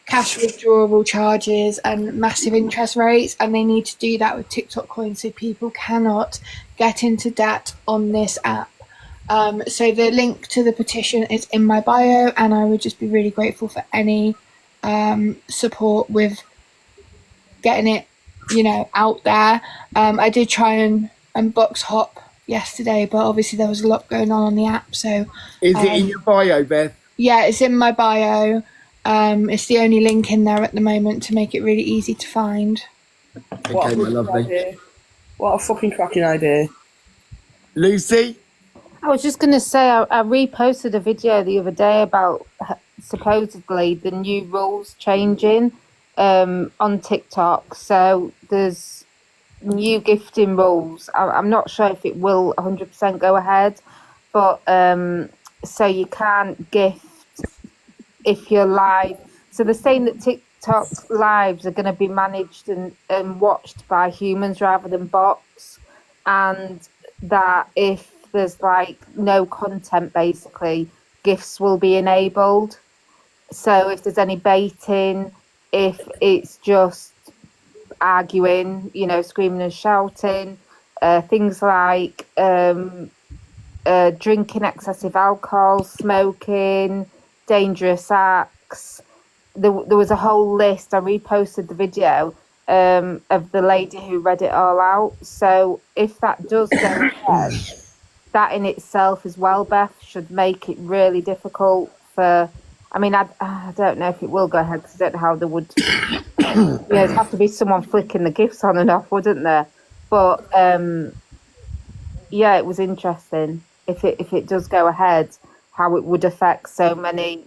Speaker 21: cash withdrawal charges and massive interest rates, and they need to do that with TikTok coins so people cannot get into debt on this app. So the link to the petition is in my bio, and I would just be really grateful for any support with getting it, out there. I did try and box hop yesterday, but obviously there was a lot going on the app. So
Speaker 2: is it in your bio, Beth?
Speaker 21: Yeah, it's in my bio. It's the only link in there at the moment to make it really easy to find.
Speaker 2: Okay, my lovely.
Speaker 19: Idea. What a fucking cracking idea.
Speaker 2: Lucy?
Speaker 16: I was just going to say, I reposted a video the other day about supposedly the new rules changing on TikTok. So there's new gifting rules. I'm not sure if it will 100% go ahead, but so you can't gift if you're live. So they're saying that TikTok lives are going to be managed and watched by humans rather than bots, and that if there's like no content, basically gifts will be enabled. So if there's any baiting, if it's just arguing, screaming and shouting, things like drinking excessive alcohol, smoking, dangerous acts. There was a whole list. I reposted the video of the lady who read it all out. So if that does go ahead, that in itself as well, Beth, should make it really difficult for... I mean, I don't know if it will go ahead, because I don't know how they would... it'd have to be someone flicking the gifts on and off, wouldn't there? But, yeah, it was interesting. If it does go ahead, how it would affect so many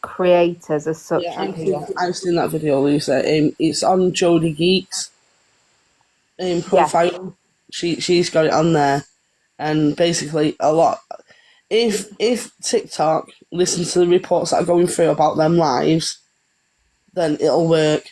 Speaker 16: creators as such.
Speaker 19: Yeah, I've seen that video, Lisa. It's on Jodie Geeks profile. Yeah. She's got it on there, and basically a lot. If TikTok listens to the reports that are going through about them lives, then it'll work.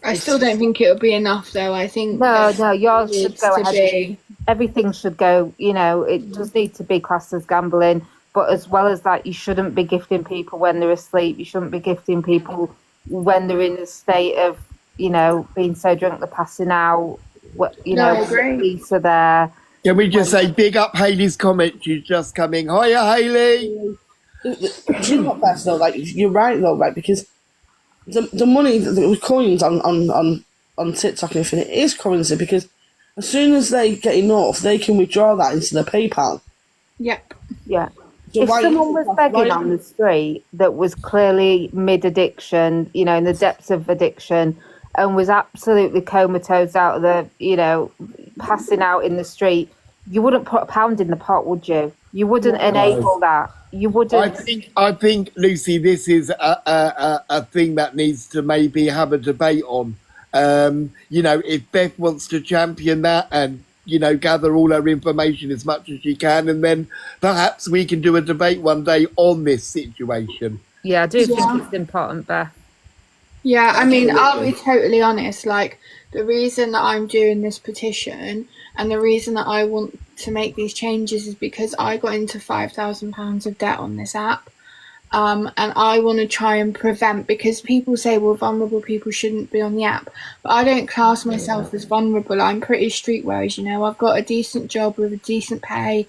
Speaker 21: I still don't think it'll be enough, though. I think
Speaker 16: no, yours should go ahead. Everything should go. It does need to be classed as gambling. But as well as that, you shouldn't be gifting people when they're asleep. You shouldn't be gifting people when they're in a state of, being so drunk they're passing out.
Speaker 21: I agree.
Speaker 16: Police are there.
Speaker 2: Can we just say big up Hayley's comment? She's just coming. Hiya, Hayley.
Speaker 19: Do you know what, Beth, though? Like, you're right, though, right? Because the money, the coins on TikTok and everything, it is currency, because as soon as they get enough, they can withdraw that into their PayPal.
Speaker 21: Yep.
Speaker 16: Yeah. If someone was begging on the street that was clearly mid-addiction, in the depths of addiction, and was absolutely comatose out of the, passing out in the street, you wouldn't put £1 in the pot, would you? You wouldn't enable that. You wouldn't.
Speaker 2: I think, Lucy, this is a thing that needs to maybe have a debate on. If Beth wants to champion that and gather all her information as much as she can, and then perhaps we can do a debate one day on this situation.
Speaker 16: Yeah, I do think it's important, Beth.
Speaker 21: Yeah, I mean, I'll be totally honest. Like, the reason that I'm doing this petition and the reason that I want to make these changes is because I got into £5,000 of debt on this app. And I want to try and prevent, because people say, well, vulnerable people shouldn't be on the app. But I don't class myself as vulnerable. I'm pretty streetwise, I've got a decent job with a decent pay,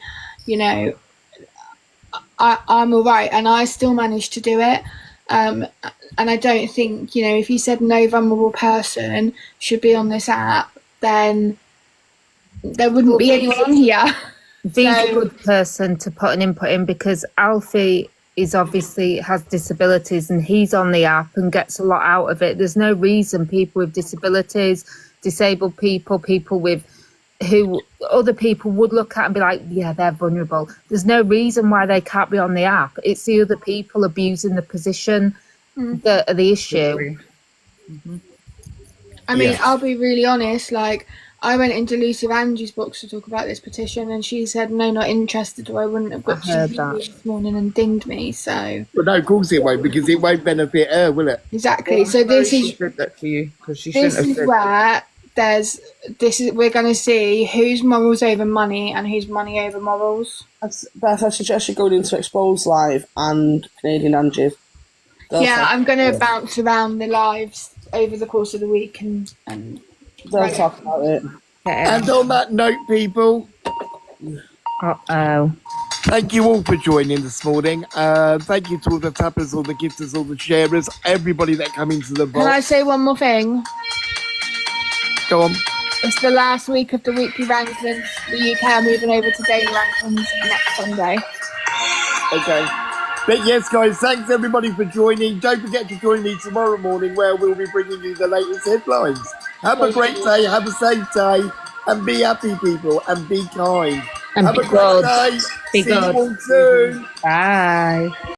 Speaker 21: I'm all right, and I still managed to do it. And I don't think, if you said no vulnerable person should be on this app, then there wouldn't be anyone here.
Speaker 16: He's a good person to put an input in, because Alfie is obviously has disabilities and he's on the app and gets a lot out of it. There's no reason people with disabilities, disabled people, people with who other people would look at and be like, yeah, they're vulnerable. There's no reason why they can't be on the app. It's the other people abusing the position that are the issue.
Speaker 21: I mean, I'll be really honest, like, I went into Lucy Angie's box to talk about this petition, and she said, no, not interested, or I wouldn't have got
Speaker 2: heard
Speaker 21: to
Speaker 2: that.
Speaker 21: this morning and dinged me. So,
Speaker 2: But no, of course it won't, because it won't benefit her, will it?
Speaker 21: exactly. So, this
Speaker 7: She
Speaker 21: is
Speaker 7: said that to you because she shouldn't
Speaker 21: this
Speaker 7: have
Speaker 21: is
Speaker 7: said
Speaker 21: where we're going to see who's morals over money and who's money over morals.
Speaker 19: Beth, I suggest you go into Expose Live and Canadian Angie's.
Speaker 21: Yeah, I'm going to bounce around the lives over the course of the week and
Speaker 19: They'll talk about it.
Speaker 2: And on that note, people, thank you all for joining this morning. Thank you to all the tappers, all the gifters, all the sharers, everybody that come into the
Speaker 21: Can I
Speaker 2: box.
Speaker 21: say one more thing?
Speaker 2: Go on.
Speaker 21: It's the last week of the weekly rankings. The UK are moving over to daily rankings next Sunday.
Speaker 2: Okay. But yes, guys, thanks everybody for joining. Don't forget to join me tomorrow morning where we'll be bringing you the latest headlines. Have a great day, have a safe day, and be happy, people, and be kind.
Speaker 16: And
Speaker 2: have
Speaker 16: be
Speaker 2: a great
Speaker 16: good.
Speaker 2: day.
Speaker 16: Be
Speaker 2: See
Speaker 16: good.
Speaker 2: you all soon.
Speaker 16: Bye.